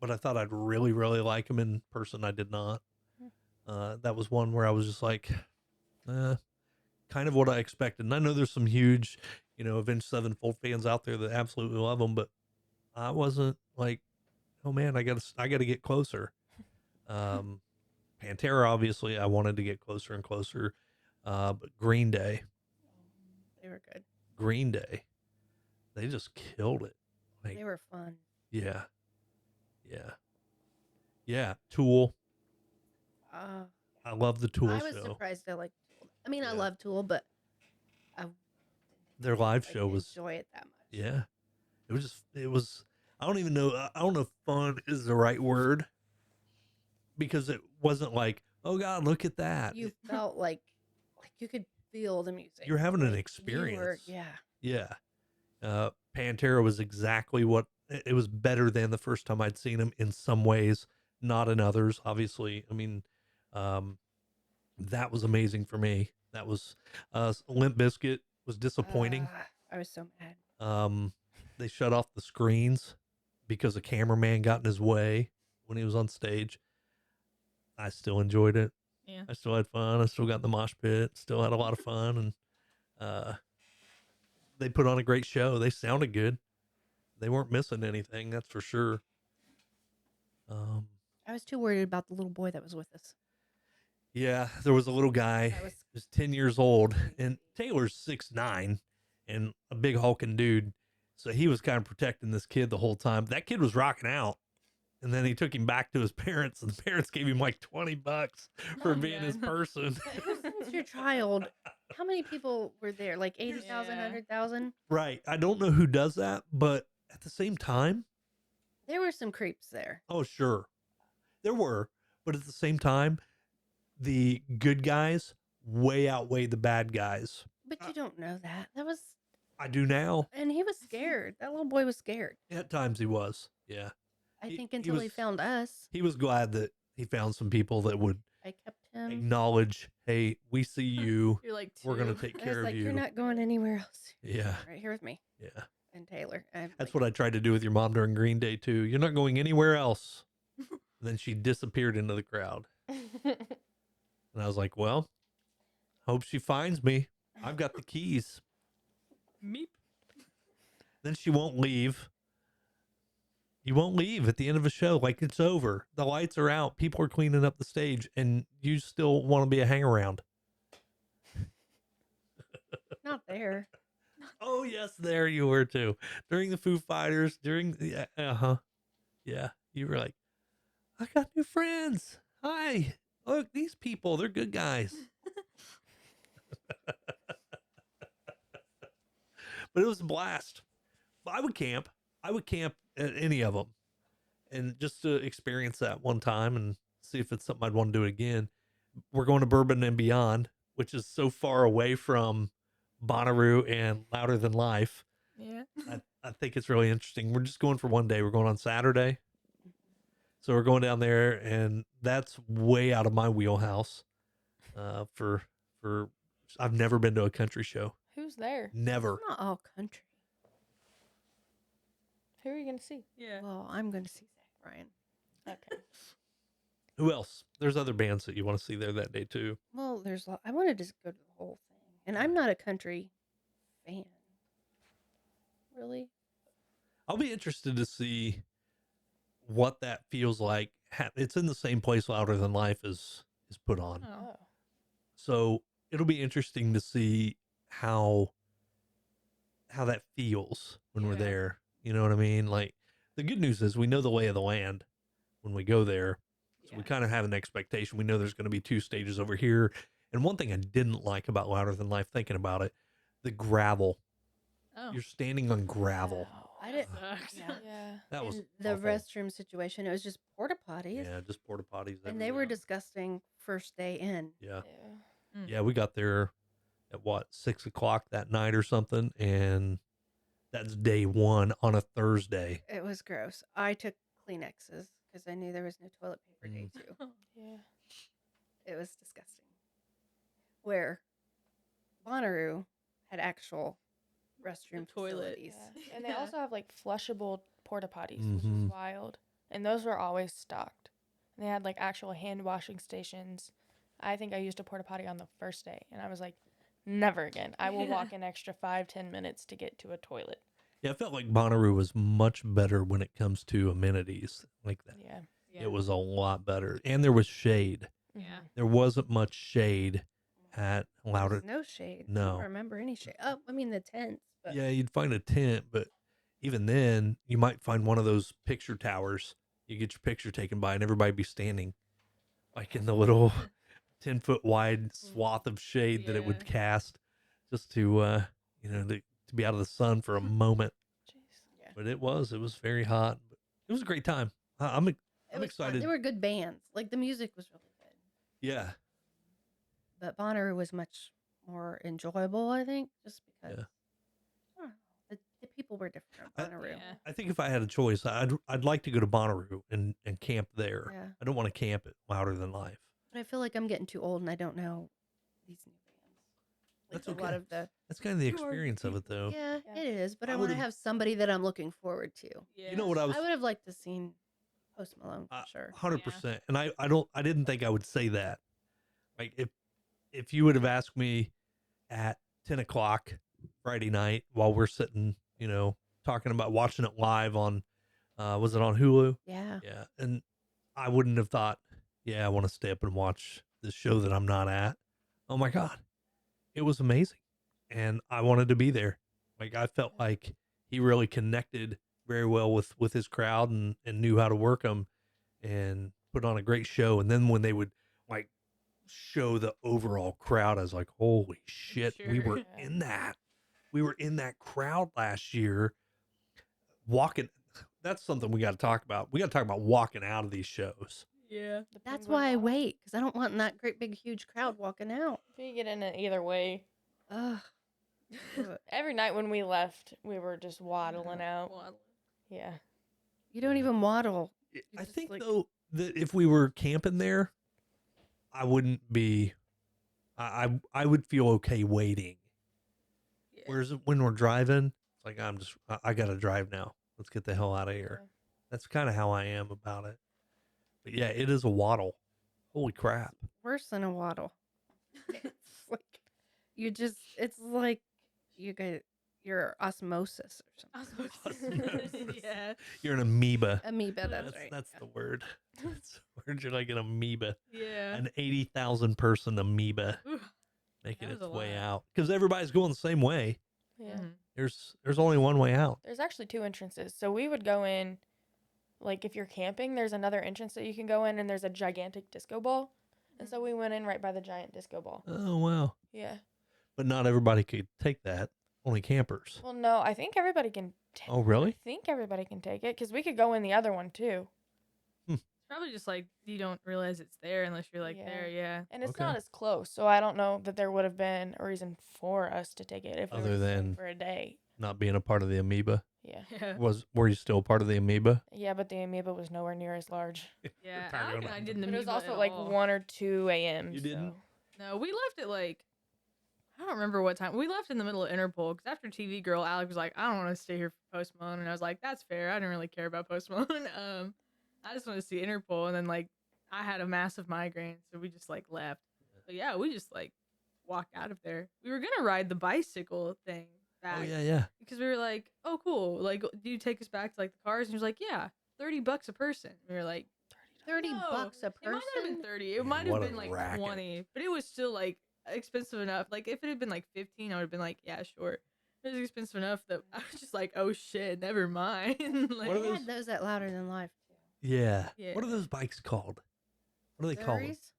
but I thought I'd really, really like them in person. I did not. That was one where I was just like, kind of what I expected. And I know there's some huge, you know, Avenged Sevenfold fans out there that absolutely love them, but I wasn't like, oh man, I gotta get closer. Pantera, obviously, I wanted to get closer and closer. But Green Day, They were good. Green Day, they just killed it. Like, They were fun. yeah, yeah, yeah. Tool, I love the Tool I was show. surprised I liked Tool. I mean, I Yeah. love Tool, but I Their live like, show was, enjoy it that much. yeah, it was. I don't even know. I don't know if fun is the right word, because it wasn't like, oh God, look at that. You felt like you could feel the music. You're having an Like, you were- experience. yeah. Yeah. Pantera was exactly what it was, better than the first time I'd seen him in some ways, not in others, obviously. I mean, That was amazing for me. That was Limp Bizkit was disappointing. I was so mad. They shut off the screens because a cameraman got in his way when he was on stage. I still enjoyed it. Yeah. I still had fun. I still got in the mosh pit. Still had a lot of fun, and they put on a great show. They sounded good. They weren't missing anything, that's for sure. I was too worried about the little boy that was with us. Yeah, there was a little guy. That was He was 10 years old, and Taylor's 6'9" and a big hulking dude. So he was kind of protecting this kid the whole time. That kid was rocking out. And then he took him back to his parents, and the parents gave him like $20 for Oh, being his God. person. Since your child, how many people were there? Like 80,000, Yeah. 100,000? Right. I don't know who does that, but at the same time, There were some creeps there. oh, sure. There were. But at the same time, the good guys way outweigh the bad guys. But you don't know that. That was, I do now. and he was scared. That little boy was scared. At times he was. Yeah. I He- think he until he was- found us. He was glad that he found some people that would I kept him. acknowledge, hey, we see you. You're like, We're going two. to take I was care of like, you. you're not going anywhere else. Yeah. Right here with me Yeah. and Taylor. I'm That's like, what I tried to do with your mom during Green Day, too. You're not going anywhere else. Then she disappeared into the crowd. And I was like, well, hope she finds me. I've got the keys. Meep. Then she won't leave. You won't leave at the end of a show. Like, it's over. The lights are out. People are cleaning up the stage, and you still want to be a hang around. not there. Oh, yes, there you were, too. During the Foo Fighters, during the, yeah, you were like, I got new friends. Hi. Look, these people, they're good guys. But it was a blast. I would camp. I would camp at any of them. And just to experience that one time and see if it's something I'd want to do it again. We're going to Bourbon and Beyond, which is so far away from Bonaroo and Louder Than Life. Yeah. I think it's really interesting. We're just going for one day. We're going on Saturday. So we're going down there, and that's way out of my wheelhouse. For I've never been to a country show. Who's there? Never. It's not all country. Who are you gonna see? Yeah. Well, I'm going to see Zach Bryan. Okay. Who else? There's other bands that you want to see there that day too. Well, I wanted to just go to the whole thing. And I'm not a country fan. Really? I'll be interested to see what that feels like. It's in the same place Louder Than Life is put on. Oh. Oh. So it'll be interesting to see how that feels when we're Yeah. there. You know what I mean? Like, the good news is we know the lay of the land when we go there. So we kind of have an expectation. We know there's going to be 2 stages over here. And one thing I didn't like about Louder Than Life, thinking about it, the gravel. Oh. You're standing on gravel. Wow. I didn't. Sucks. Yeah. Yeah. That was And the awful. restroom situation, it was just porta potties. Yeah, just porta potties. And they were everywhere. disgusting first day in. Yeah. Yeah. Yeah, we got there at 6:00 that night or something, and that's day 1 on a Thursday. It was gross. I took Kleenexes because I knew there was no toilet paper day 2. Yeah. It was disgusting. Where Bonaroo had actual restroom toilet. facilities. Yeah. And they Yeah. also have like flushable porta potties, which Mhm. is wild. And those were always stocked. And they had like actual hand washing stations. I think I used a porta potty on the first day, and I was like, never again. I will walk an extra 5-10 minutes to get to a toilet. Yeah, I felt like Bonaroo was much better when it comes to amenities like that. Yeah. Yeah. It was a lot better, and there was shade. Yeah. There wasn't much shade at There Louder. was no shade. I No. don't remember any shade. Oh, I mean the tents. But Yeah, you'd find a tent, but even then, you might find one of those picture towers. You get your picture taken by, and everybody be standing like in the little 10-foot wide swath of shade that it would Yeah. cast, just to to be out of the sun for a moment. Jeez. yeah. But it was very hot. But it was a great time. I'm It I'm was fun. excited. There were good bands. Like the music was really good. Yeah, But Bonner was much more enjoyable, I think, just because Yeah. I don't know, the people were different I- at Bonnaroo. Yeah. I think if I had a choice, I'd like to go to Bonaroo and camp there. Yeah. I don't want to camp at Louder Than Life. But I feel like I'm getting too old and I don't know these new bands. Like That's a lot okay. of the That's kind of the You are experience of it, though. Yeah, Yeah. it is. But I I want to would've- have somebody that I'm looking forward to. Yeah. You know what I was? I would have liked to seen Post Malone for sure. 100%. And I didn't think I would say that. Like if you would have asked me at 10 o'clock Friday night while we're sitting, talking about watching it live on, was it on Hulu? Yeah. Yeah. And I wouldn't have thought, yeah, I want to stay up and watch this show that I'm not at. Oh my God. It was amazing. And I wanted to be there. Like I felt like he really connected very well with his crowd and knew how to work them and put on a great show. And then when they would like show the overall crowd, I was like, holy shit, we were Sure. in that. We were in that crowd last year walking. That's something we got to talk about. We got to talk about walking out of these shows. Yeah. The That's penguin why I model. wait, because I don't want that great big huge crowd walking out. We get in it either way. Ugh. Every night when we left, we were just waddling out. Yeah. You don't even waddle. I just, think like- though that if we were camping there, I wouldn't be. I would feel okay waiting. Yeah. Whereas when we're driving, it's like I gotta drive now. Let's get the hell out of here. Yeah. That's kind of how I am about it. But yeah, it is a waddle. Holy crap! Worse than a waddle. It's like it's like you get your osmosis or something. Osmosis. Yeah. You're an amoeba. Amoeba, that's right. That's the word. That's the word. You're like an amoeba, Yeah. an 80,000 person amoeba Ooh. making That its was a way lot. out because everybody's going the same way. Yeah. Mhm. There's only one way out. There's actually two entrances. So we would go in, like if you're camping, there's another entrance that you can go in, and there's a gigantic disco ball. And so we went in right by the giant disco ball. Oh wow! Yeah. But not everybody could take that. Only campers. Well, no, I think everybody can. Oh really? I think everybody can take it because we could go in the other one too. It's probably just like you don't realize it's there unless you're like Yeah. there. Yeah. And it's Okay. not as close, so I don't know that there would have been a reason for us to take it if we Other were staying than- for a day. Not being a part of the amoeba. Yeah. Yeah. Were you still part of the amoeba? Yeah, but the amoeba was nowhere near as large. Yeah. Talking I reckon about I the- didn't. But it was amoeba also at like all. 1 or 2 a.m. You didn't? so- No, we left at like I don't remember what time. We left in the middle of Interpol because after TV Girl, Alec was like, "I don't want to stay here for Post Malone," and I was like, "That's fair. I didn't really care about Post Malone. I just want to see Interpol." And then like I had a massive migraine, so we just like left. But yeah, we just like walked out of there. We were gonna ride the bicycle thing back Oh yeah. because we were like, "Oh, cool. Like, do you take us back to like the cars?" And he was like, "Yeah, $30 a person." We were like, 30 No, bucks a It might not have been person. 30. It Yeah, might have what a been like racket. 20, but it was still like expensive enough. Like if it had been like 15, I would have been like, yeah, sure. It was expensive enough that I was just like, oh shit, never mind. like, What are They those- had those at Louder Than Life too. Yeah. Yeah. What are those bikes called? What are they called? Surreys?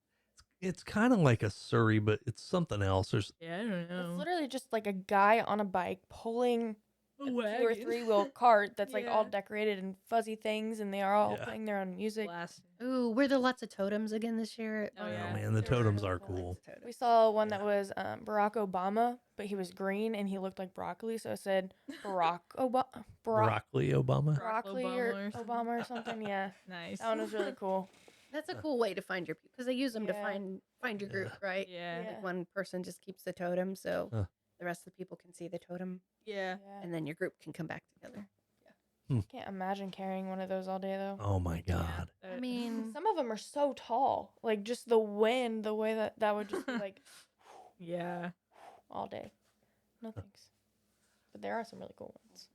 It's kind of like a Surrey, but it's something else. There's yeah, I don't know. It's literally just like a guy on a bike pulling A a 2 or wagon. 3 wheel cart that's like all Yeah. decorated in fuzzy things, and they are all Yeah. playing their own music. Blasting. Ooh, were there lots of totems again this year? At Oh, Bonaroo? yeah. man, the There were totems a are couple. cool. We saw one Yeah. that was Barack Obama, but he was green and he looked like broccoli, so it said Barack Obama, Broccoli Obama. broccoli or Obama or something. Yeah, Nice. that one was really cool. That's a cool way to find your people because they use them to Yeah. find your group, right? Yeah. Yeah. Like one person just keeps the totem, so Huh. the rest of the people can see the totem, Yeah. Yeah. and then your group can come back together. Can't imagine carrying one of those all day though. Oh my God. Yeah. I mean, Some of them are so tall, like just the wind, the way that would just be like yeah. all day. No thanks. But there are some really cool ones.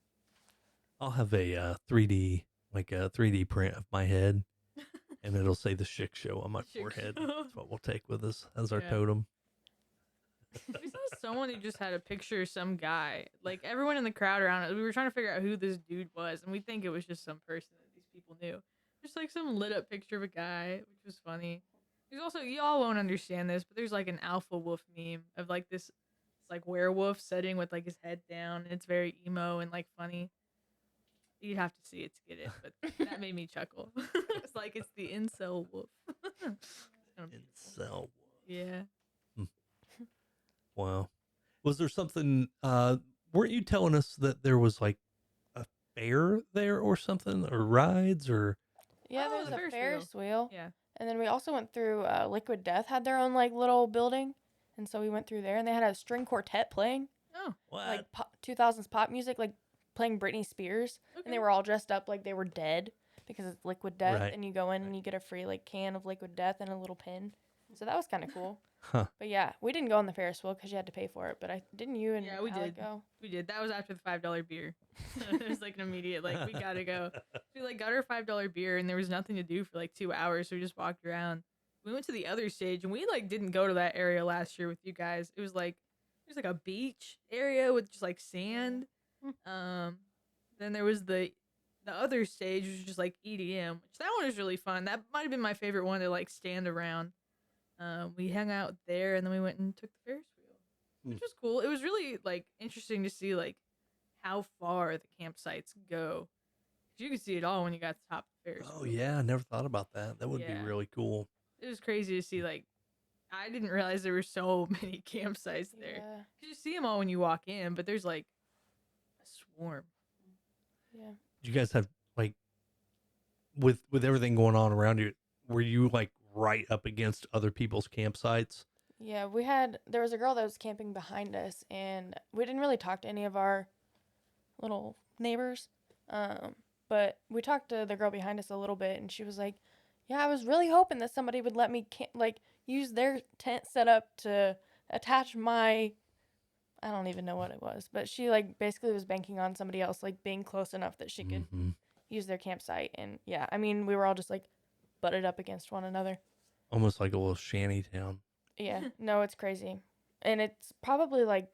I'll have a 3D, like a 3D print of my head, and it'll say the Chick Show on my Chick forehead. Show. That's what we'll take with us as our Yeah. totem. We saw someone who just had a picture of some guy. Like everyone in the crowd around us, we were trying to figure out who this dude was, and we think it was just some person that these people knew. Just like some lit up picture of a guy, which was funny. There's also y'all won't understand this, but there's like an alpha wolf meme of like this like werewolf sitting with like his head down, and it's very emo and like funny. You'd have to see it to get it, but that made me chuckle. It's like it's the incel wolf. It's kinda beautiful. Incel. Yeah. Wow. Was there something? Weren't you telling us that there was like a fair there or something, or rides, or? Yeah, Oh, there's the a Ferris Ferris wheel. Yeah. And then we also went through Liquid Death had their own like little building, and so we went through there, and they had a string quartet playing Oh, What? like 2000s pop music, like playing Britney Spears, and okay. they were all dressed up like they were dead because it's Liquid Death, Right. and you go in and you get a free like can of Liquid Death and a little pin. So that was kind of cool. Huh. But yeah, we didn't go on the Ferris wheel because you had to pay for it. But didn't you and Yeah, we Alec did. go? We did. That was after the $5 beer. It was like an immediate, like, we gotta go. We like got our $5 beer, and there was nothing to do for like 2 hours, so we just walked around. We went to the other stage, and we like didn't go to that area last year with you guys. It was like there's like a beach area with just like sand. Then there was the other stage, which was just like EDM, which that one was really fun. That might have been my favorite one to like stand around. We hung out there, and then we went and took the Ferris wheel, which was cool. It was really like interesting to see like how far the campsites go. You can see it all when you got to the top of the Ferris Oh wheel. yeah, I never thought about that. That would be Yeah. really cool. It was crazy to see. Like, I didn't realize there were so many campsites there. Yeah. 'Cause you see them all when you walk in, but there's like a swarm. Yeah. Did you guys have like with everything going on around you? Were you like right up against other people's campsites? Yeah, there was a girl that was camping behind us, and we didn't really talk to any of our little neighbors. But we talked to the girl behind us a little bit, and she was like, "Yeah, I was really hoping that somebody would let me use their tent setup to attach my." I don't even know what it was, but she like basically was banking on somebody else like being close enough that she could Mhm. use their campsite. And yeah, I mean, we were all just like butted up against one another. Almost like a little shanty town. Yeah, no, it's crazy. And it's probably like,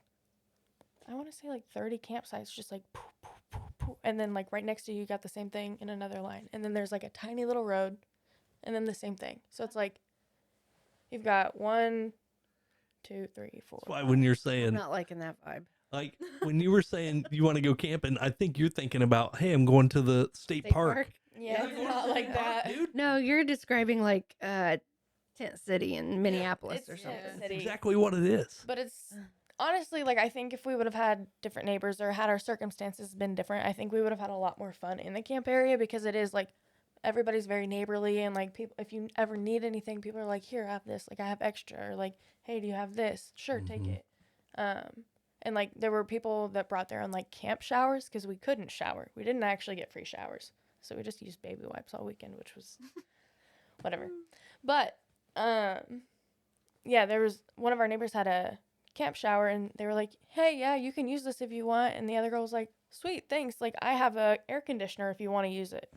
I want to say like 30 campsites, just like poof, poof, poof, poof. And then like right next to you, you got the same thing in another line. And then there's like a tiny little road and then the same thing. So it's like, you've got 1, 2, 3, 4. That's why when you're I'm saying not liking that vibe. like when you were saying you want to go camping, I think you're thinking about, hey, I'm going to the state park. Yeah, Yeah, it's not like that. dude. No, you're describing like Tent City in Minneapolis or it's something. Tent That's City. exactly what it is. But it's honestly like, I think if we would have had different neighbors or had our circumstances been different, I think we would have had a lot more fun in the camp area, because it is like everybody's very neighborly, and like people, if you ever need anything, people are like, "Here, have this. Like I have extra." Or like, "Hey, do you have this?" Sure, take Mhm. it. And like there were people that brought their own like camp showers because we couldn't shower. We didn't actually get free showers, so we just used baby wipes all weekend, which was whatever. But yeah, there was one of our neighbors had a camp shower, and they were like, "Hey, yeah, you can use this if you want." And the other girl was like, "Sweet, thanks. Like I have a air conditioner if you want to use it."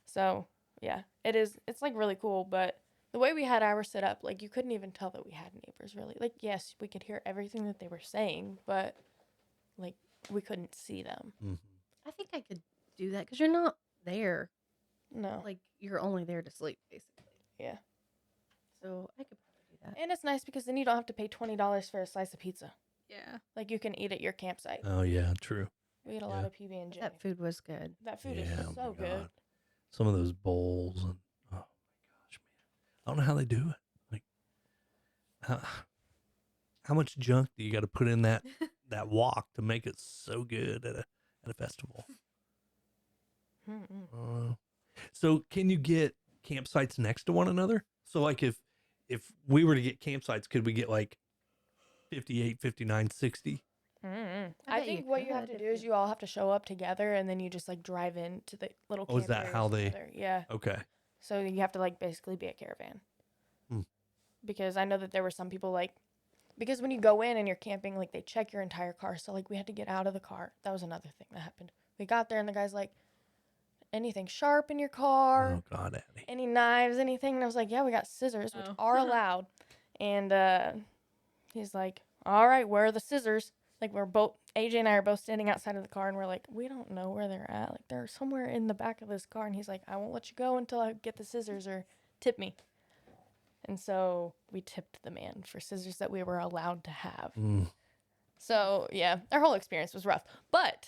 So yeah, it's like really cool. But the way we had ours set up, like you couldn't even tell that we had neighbors really. Like yes, we could hear everything that they were saying, but like we couldn't see them. Mhm. I think I could do that because you're not there. No. Like you're only there to sleep, basically. Yeah. So I could probably do that. And it's nice because then you don't have to pay $20 for a slice of pizza. Yeah. Like you can eat at your campsite. Oh yeah, true. We ate a yeah. lot of PB&J. That food was good. That food Yeah, is oh so my good. God. Some of those bowls and oh my gosh, man, I don't know how they do it. Like, how much junk do you got to put in that wok to make it so good at a festival? Mm-mm. So can you get campsites next to one another? So like if we were to get campsites, could we get like 58, 59, 60? Mm-mm. I I bet you think what you have could to if do is you- you all have to show up together, and then you just like drive into the little. Oh, is camp that areas how they- together. Yeah. Okay. So you have to like basically be a caravan. Hmm. Because I know that there were some people like, because when you go in and you're camping, like they check your entire car. So like we had to get out of the car. That was another thing that happened. We got there and the guy's like, "Anything sharp in your car? Oh God, Addy. Any knives, anything?" And I was like, "Yeah, we got scissors, which Oh. are allowed." And he's like, "All right, where are the scissors?" Like AJ and I are both standing outside of the car, and we're like, "We don't know where they're at. Like they're somewhere in the back of this car." And he's like, "I won't let you go until I get the scissors, or tip me." And so we tipped the man for scissors that we were allowed to have. Mm. So yeah, our whole experience was rough. But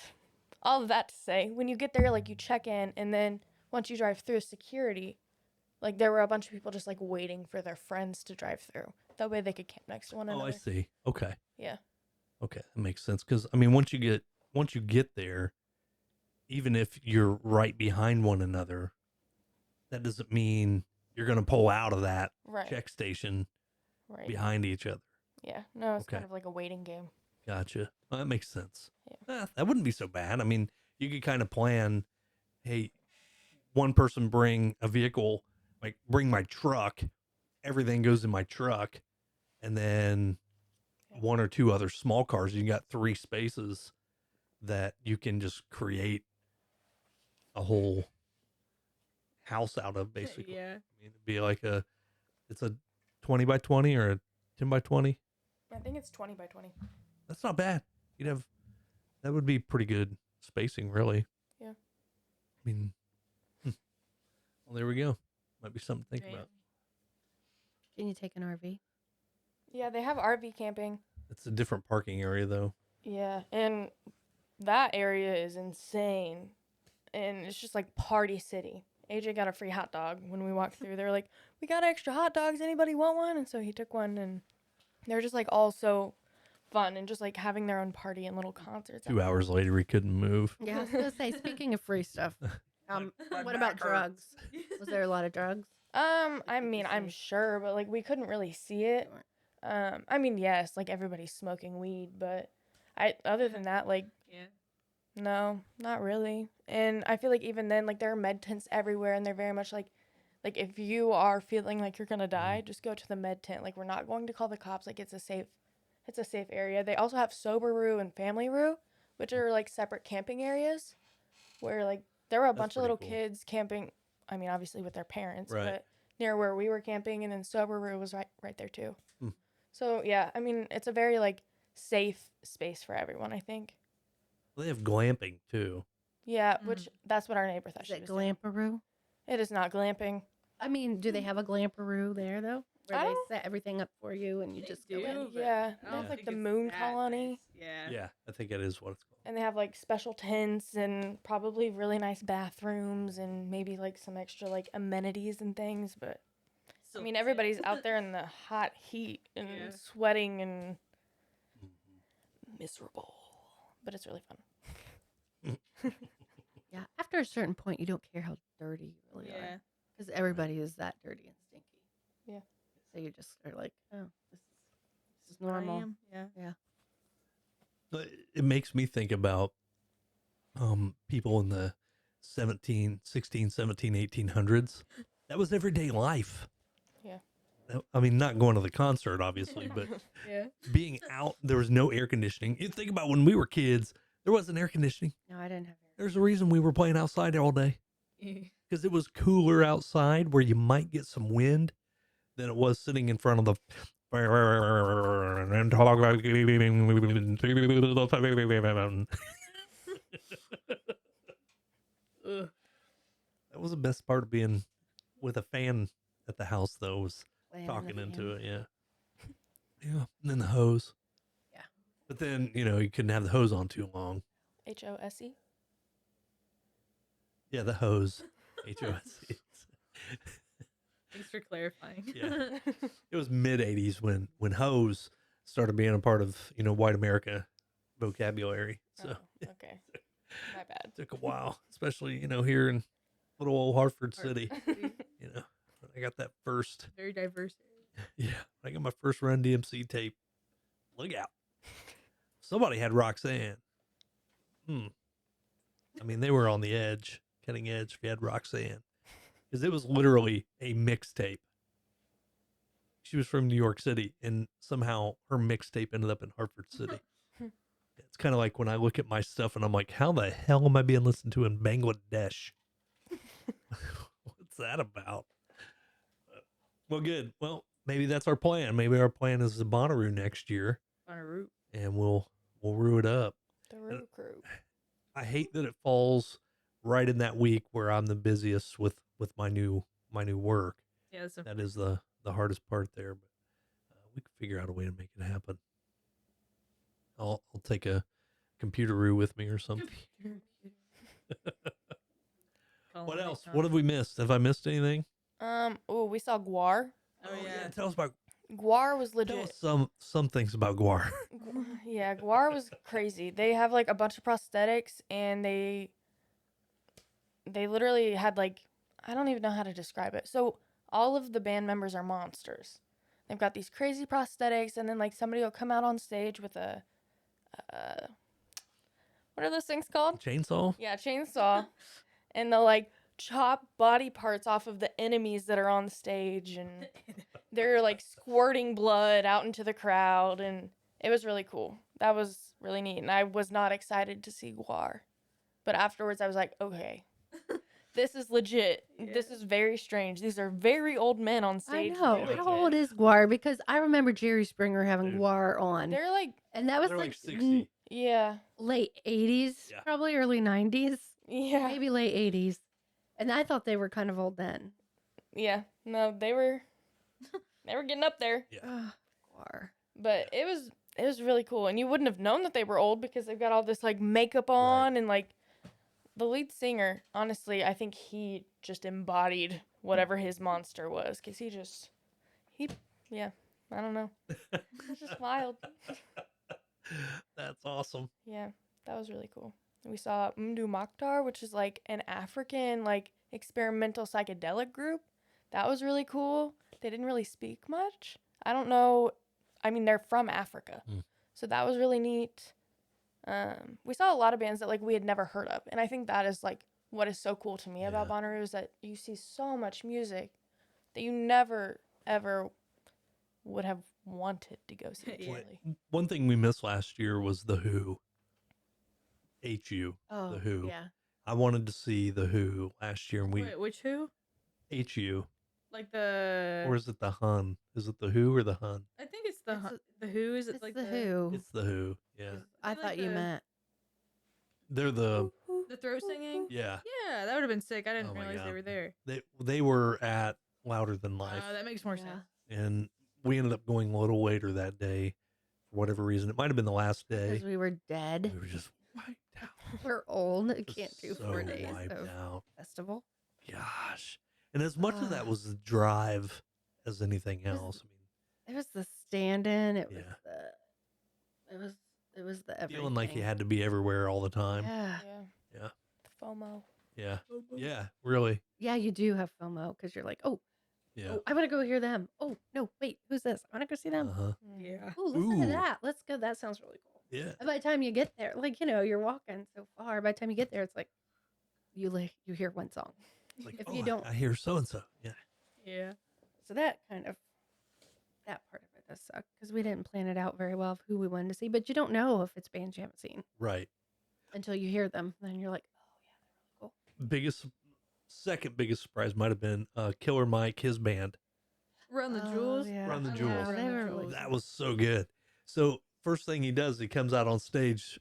all of that to say, when you get there, like you check in, and then once you drive through security, like there were a bunch of people just like waiting for their friends to drive through. That way they could camp next to one Oh, another. I see. Okay. Yeah. Okay, that makes sense. Because I mean, once you get there, even if you're right behind one another, that doesn't mean you're going to pull out of that Right. check station Right. behind each other. Yeah. No, it's Okay. kind of like a waiting game. Gotcha. Well, that makes sense. Yeah. That wouldn't be so bad. I mean, you could kind of plan, hey, one person bring a vehicle, like bring my truck, everything goes in my truck, and then one or two other small cars. You got 3 spaces that you can just create a whole house out of, basically. Yeah. I mean, it'd be like it's a 20 by 20 or a 10 by 20. I think it's 20 by 20. That's not bad. That would be pretty good spacing, really. Yeah. I mean, well, there we go. Might be something to think Right. about. Can you take an RV? Yeah, they have RV camping. It's a different parking area, though. Yeah, and that area is insane. And it's just like party city. AJ got a free hot dog when we walked through. They were like, "We got extra hot dogs. Anybody want one?" And so he took one, and they're just like all so fun and just like having their own party and little concerts. 2 hours later, he couldn't move. Yeah, I was gonna say. Speaking of free stuff, what about drugs? Was there a lot of drugs? I mean, I'm sure, but like we couldn't really see it. I mean, yes, like everybody's smoking weed, but other than that, like Yeah. no, not really. And I feel like even then, like there are med tents everywhere, and they're very much like if you are feeling like you're gonna die, just go to the med tent. Like we're not going to call the cops. Like it's a safe area. They also have Sober-roo and Family-roo, which are like separate camping areas, where like there were a That's bunch of pretty little cool. kids camping. I mean, obviously with their parents, Right. but near where we were camping, and then Sober-roo was right there too. Hmm. So yeah, I mean, it's a very like safe space for everyone, I think. They have glamping, too. Yeah, which that's what our neighbor thought Is she it was doing. Glamperoo? It is not glamping. I mean, do they have a Glamperoo there though, where I they don't- set everything up for you and you just go do, in? but Yeah, I they don't have like think the it's moon that colony, nice. Yeah. Yeah, I think that is what it's called. and they have like special tents and probably really nice bathrooms and maybe like some extra like amenities and things. But I mean, everybody's out there in the hot heat and Yeah. sweating and miserable, but it's really fun. Yeah. After a certain point, you don't care how dirty you really Yeah. are, because everybody is that dirty and stinky. Yeah. So you just are like, oh, this is Where I normal. am, Yeah. But it makes me think about people in the 16, 17, 1800s. That was everyday life. Yeah. I mean, not going to the concert, obviously, but Yeah. being out, there was no air conditioning. You think about when we were kids, there wasn't air conditioning. No, I didn't have air. There's a reason we were playing outside all day, because it was cooler outside where you might get some wind than it was sitting in front of the. Ugh. That was the best part of being with a fan at the house, though, was Playing in the talking into fan. it. Yeah. Yeah. And then the hose. Yeah. But then, you couldn't have the hose on too long. HOSE. Yeah, the hose. HOSE. Thanks for clarifying. Yeah. It was mid 80s when hose started being a part of, white America vocabulary. So Oh, okay. My bad. it took a while, especially, here in little old Hartford City. City. When I got that first, Very diverse. when I got my first Run DMC tape. Look out. Somebody had Roxanne. I mean, they were on the edge, cutting edge if you had Roxanne. Because it was literally a mixtape. She was from New York City, and somehow her mixtape ended up in Hartford City. It's kind of like when I look at my stuff and I'm like, how the hell am I being listened to in Bangladesh? What's that about? Well, good. Well, maybe that's our plan. Maybe our plan is the Bonaroo next year, Bonaroo. and we'll roo it up. The Roo Crew. I hate that it falls right in that week where I'm the busiest with my new work. Yeah, that's That is the hardest part there, but we can figure out a way to make it happen. I'll take a computer-roo with me or something. What else? What have we missed? Have I missed anything? Oh, we saw Guar. Oh, yeah. Tell us about. Guar was Tell legit. us some things about Guar. Yeah, Guar was crazy. They have like a bunch of prosthetics, and they literally had like, I don't even know how to describe it. So all of the band members are monsters. They've got these crazy prosthetics, and then like somebody will come out on stage with a what are those things called? Chainsaw? Yeah, chainsaw. And they'll like chop body parts off of the enemies that are on stage, and they're like squirting blood out into the crowd, and it was really cool. That was really neat, and I was not excited to see Guar. But afterwards I was like, okay. This is legit. Yeah. This is very strange. These are very old men on I stage. know. Yeah. How old is Guar? Because I remember Jerry Springer having Dude. Guar on. They're like, And that was They're like, 60. yeah. late 80s, Yeah. probably early 90s, Yeah. maybe late 80s. And I thought they were kind of old then. Yeah. No, they were getting up there. Yeah. Ugh, Guar. But it was really cool, and you wouldn't have known that they were old because they've got all this like makeup on, and like the lead singer, honestly, I think he just embodied whatever his monster was, because yeah, I don't know. It's just wild. That's awesome. Yeah, that was really cool. We saw Mdu Mokhtar, which is like an African like experimental psychedelic group. That was really cool. They didn't really speak much. I don't know. I mean, they're from Africa. Mm. So that was really neat. We saw a lot of bands that like we had never heard of, and I think that is like what is so cool to me about Yeah. Bonaroo is that you see so much music that you never ever would have wanted to go see. Yeah. Really. One thing we missed last year was the Who. HU. Oh, The Who. yeah. I wanted to see the Who last year, and we Wait, which who? HU. Like the. Or is it the Hun? Is it the Who or the Hun? I think it's the It's the who. Is it It's like the Who. It's the Who. Yeah. I Is it like thought you the- meant. They're the the throat singing? yeah. Yeah, that would have been sick. I didn't Oh my realize they God. were there. They were at Louder Than Life, That makes more Yeah. sense. and we ended up going a little later that day for whatever reason. It might have been the last day. Because we were dead. We were just wiped out. We're old. We Just can't do so 4 days wiped of out. festival. Gosh. And as much of that Ah. was the drive as anything was- else. I mean, It was the stand-in. It was Yeah. It was the everything. feeling like you had to be everywhere all the time. Yeah. Yeah. Yeah. FOMO. Yeah. Yeah. Really. Yeah, you do have FOMO because you're like, oh, Yeah. oh, I want to go hear them. Oh, no, wait, who's this? I want to go see them. Uh-huh. Yeah. Oh, listen to Ooh. that. Let's go. That sounds really cool. Yeah. And by the time you get there, like, you're walking so far. By the time you get there, it's like you hear one song. Like, If oh, you don't- I hear so and so. Yeah. Yeah. So that part of it does suck because we didn't plan it out very well of who we wanted to see. But you don't know if it's bands you haven't seen Right. until you hear them. Then you're like, oh, Second biggest surprise might have been Killer Mike, his band. Run the Oh, jewels. yeah. Run the I Jewels. love Run They the were really Jewels. That was so good. So first thing he does, he comes out on stage.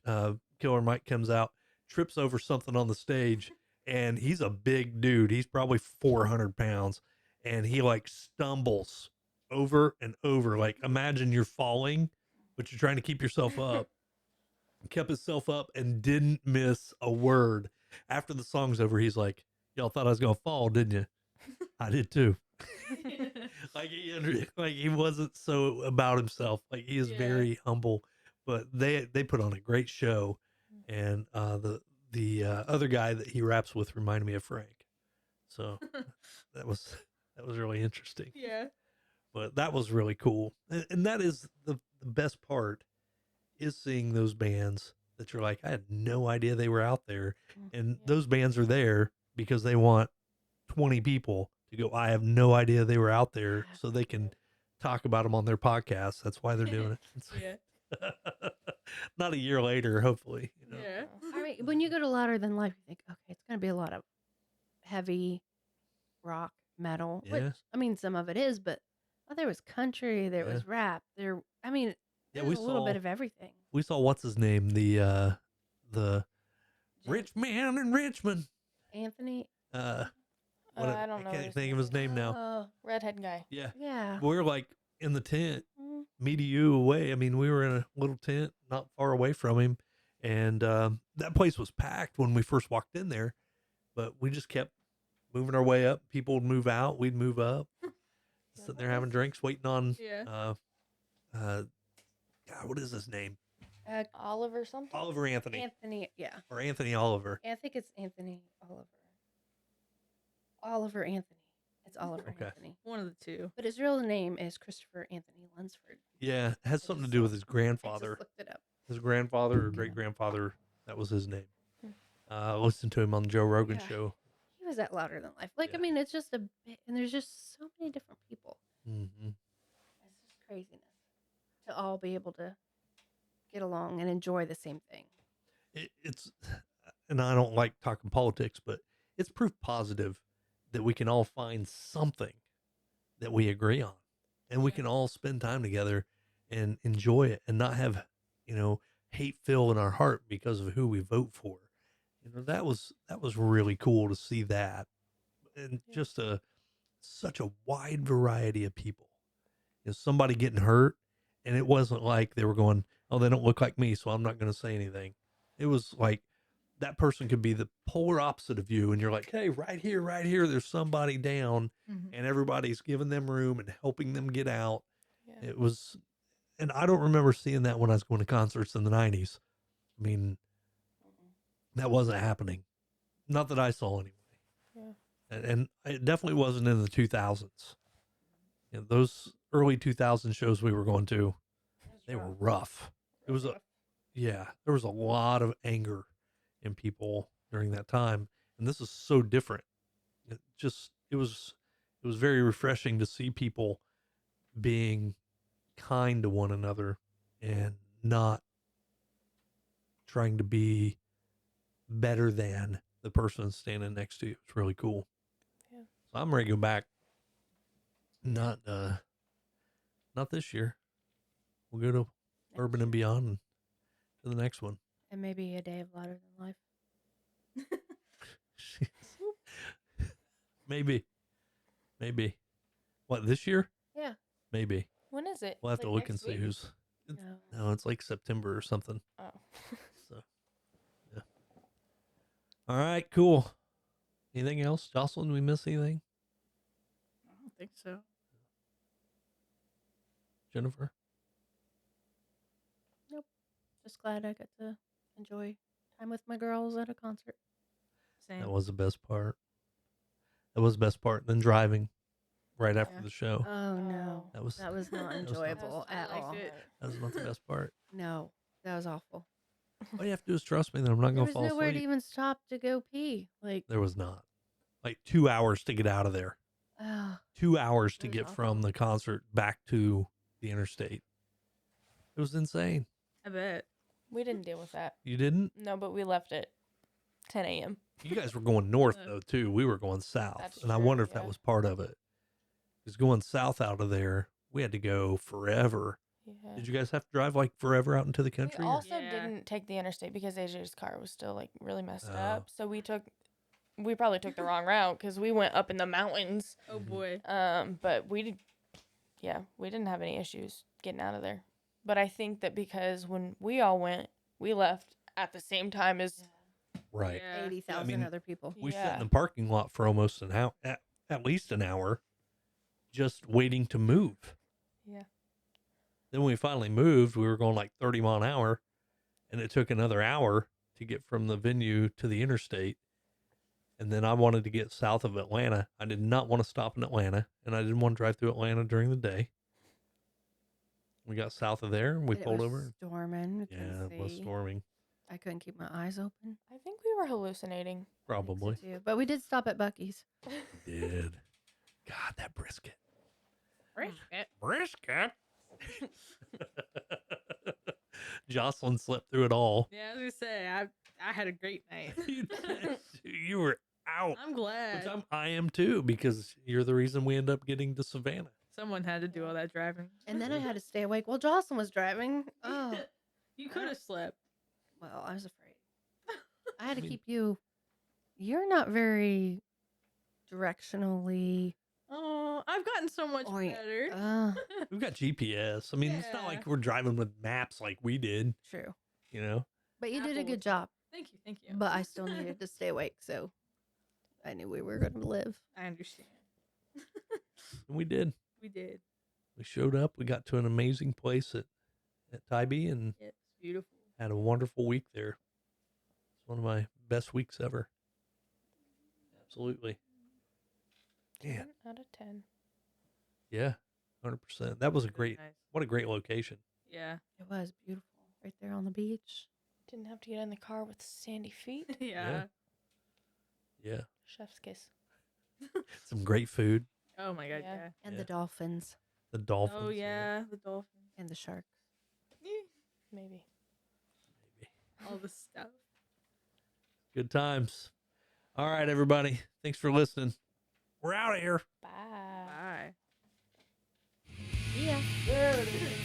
Killer Mike comes out, trips over something on the stage, and he's a big dude. He's probably 400 pounds, and he like stumbles over and over. Like imagine you're falling, but you're trying to keep yourself up. Kept himself up and didn't miss a word. After the song's over, he's like, "Y'all thought I was gonna fall, didn't you? I did too." Like he wasn't so about himself. Like he is Yeah. very humble, but they put on a great show, and the other guy that he raps with reminded me of Frank, so that was really interesting. Yeah. But that was really cool, and that is the best part is seeing those bands that you're like, I had no idea they were out there, and Yeah. those bands are there because they want 20 people to go, I have no idea they were out there, so they can talk about them on their podcast. That's why they're doing it. It's Yeah. not a year later, hopefully. You know? Yeah. I mean, when you go to Louder Than Life, you think, okay, it's going to be a lot of heavy rock, metal. Yeah. Which, I mean, some of it is, but there was country, there Yeah. was rap, there Yeah, was we a little saw bit of everything. we saw what's his name, the rich man in Richmond. Anthony. I don't know. I can't his think of his name now. Redhead guy. Yeah, Yeah. we were like in the tent, Mm. me to you away. I mean, we were in a little tent not far away from him, and that place was packed when we first walked in there. But we just kept moving our way up. People would move out, we'd move up, sitting there having drinks, waiting on Yeah. God, what is his name? Oliver something. Oliver Anthony Anthony. Yeah. or Anthony Oliver. I think it's Anthony Oliver. Oliver Anthony. It's Oliver Okay. Anthony. One of the two. But his real name is Christopher Anthony Lunsford. Yeah, it has I something to just do saw- with his I grandfather. just looked it up. His grandfather or Okay. great grandfather, that was his name. Hmm. I listened to him on the Joe Rogan Yeah. show. He was at Louder Than Life. Like, Yeah. I mean, it's just a bit, and there's just so many different people. Hmm. It's just craziness to all be able to get along and enjoy the same thing. It's, and I don't like talking politics, but it's proof positive that we can all find something that we agree on, and we can all spend time together and enjoy it, and not have, hate fill in our heart because of who we vote for. That was really cool to see that, and Yeah. just such a wide variety of people. Somebody getting hurt, and it wasn't like they were going, "Oh, they don't look like me, so I'm not going to say anything." It was like that person could be the polar opposite of you, and you're like, "Hey, right here, there's somebody down," and everybody's giving them room and helping them get out. Yeah. It was, and I don't remember seeing that when I was going to concerts in the '90s. I mean, that wasn't happening, not that I saw anyway. Yeah. And it definitely wasn't in the 2000s. Those early 2000 shows we were going to, they were rough. It was there was a lot of anger in people during that time, and this is so different. It was very refreshing to see people being kind to one another and not trying to be better than the person standing next to you. It's really cool. Yeah. So I'm ready to go back. Not this year. We'll go to Urban and Beyond and to the next one. And maybe a day of Louder Than Life. Maybe. What, this year? Yeah. Maybe. When is it? We'll have to Like look and next see week? who's. No. No, it's like September or something. Oh. So, yeah. All right, cool. Anything else, Jocelyn? Did we miss anything? I don't think so. Jennifer? Just glad I got to enjoy time with my girls at a concert. Same. That was the best part. Then driving right after Yeah. the show. Oh no, That was that was not was not- enjoyable I at liked all. it. That was not the best part. No, that was awful. All you have to do is trust me that I'm not There going to was fall nowhere to asleep. even stop to go pee. Like, There was not. Like 2 hours to get out of there. oh, 2 hours to It was get awful. from the concert back to the interstate. It was insane. I bet. We didn't deal with that. You didn't? No, but we left at 10 a.m. You guys were going north though too. We were going south, That's and I true, wonder if that yeah. was part of it. Because going south out of there, we had to go forever. Yeah. Did you guys have to drive like forever out into the We country? or- also Yeah. didn't take the interstate because AJ's car was still like really messed Oh. up. So we probably took the wrong route because we went up in the mountains. Oh Mhm. boy. But we didn't have any issues getting out of there. But I think that because when we all went, we left at the same time as Right. Yeah. 80,000 mean, other people. We sat Yeah. in the parking lot for almost an hour, at least an hour, just waiting to move. Yeah. Then when we finally moved, we were going like 30 mile an hour, and it took another hour to get from the venue to the interstate. And then I wanted to get south of Atlanta. I did not want to stop in Atlanta, and I didn't want to drive through Atlanta during the day. We got south of there, and we And it pulled was over. storming. You couldn't Yeah, it was see. storming. I couldn't keep my eyes open. I think we were hallucinating. I think so, Probably too. But we did stop at Bucky's. did. God, that brisket. Brisket. Brisket. Jocelyn slept through it all. Yeah, I was gonna say I had a great night. You were out. I'm glad. Which I am too, because you're the reason we end up getting to Savannah. Someone had to do all that driving. And then I had to stay awake while Jocelyn was driving. Oh, You could have slept. well, I was afraid. I had to mean- keep you. You're not very directionally. Oh, I've gotten so much Orient- better. We've got GPS. I mean, it's not Yeah. like we're driving with maps like we did, True. you know? But you did a Apple good job. Thank you. But I still needed to stay awake, so I knew we were going to live. I understand. And we did. We did. We showed up. We got to an amazing place at Tybee and It's beautiful. had a wonderful week there. It's one of my best weeks ever. Absolutely. Man. 10 out of 10. Yeah, 100%. That was a great. Nice. What a great location. Yeah. It was beautiful. Right there on the beach. Didn't have to get in the car with sandy feet. Yeah. Yeah, Chef's kiss. some great food. Oh my god. Yeah. Yeah. And Yeah. the dolphins The dolphins. Oh yeah, the dolphins. and the sharks. Maybe. All the stuff. Good times. All right, everybody. Thanks for listening. We're out of here. Bye. Bye. Yeah. There it is.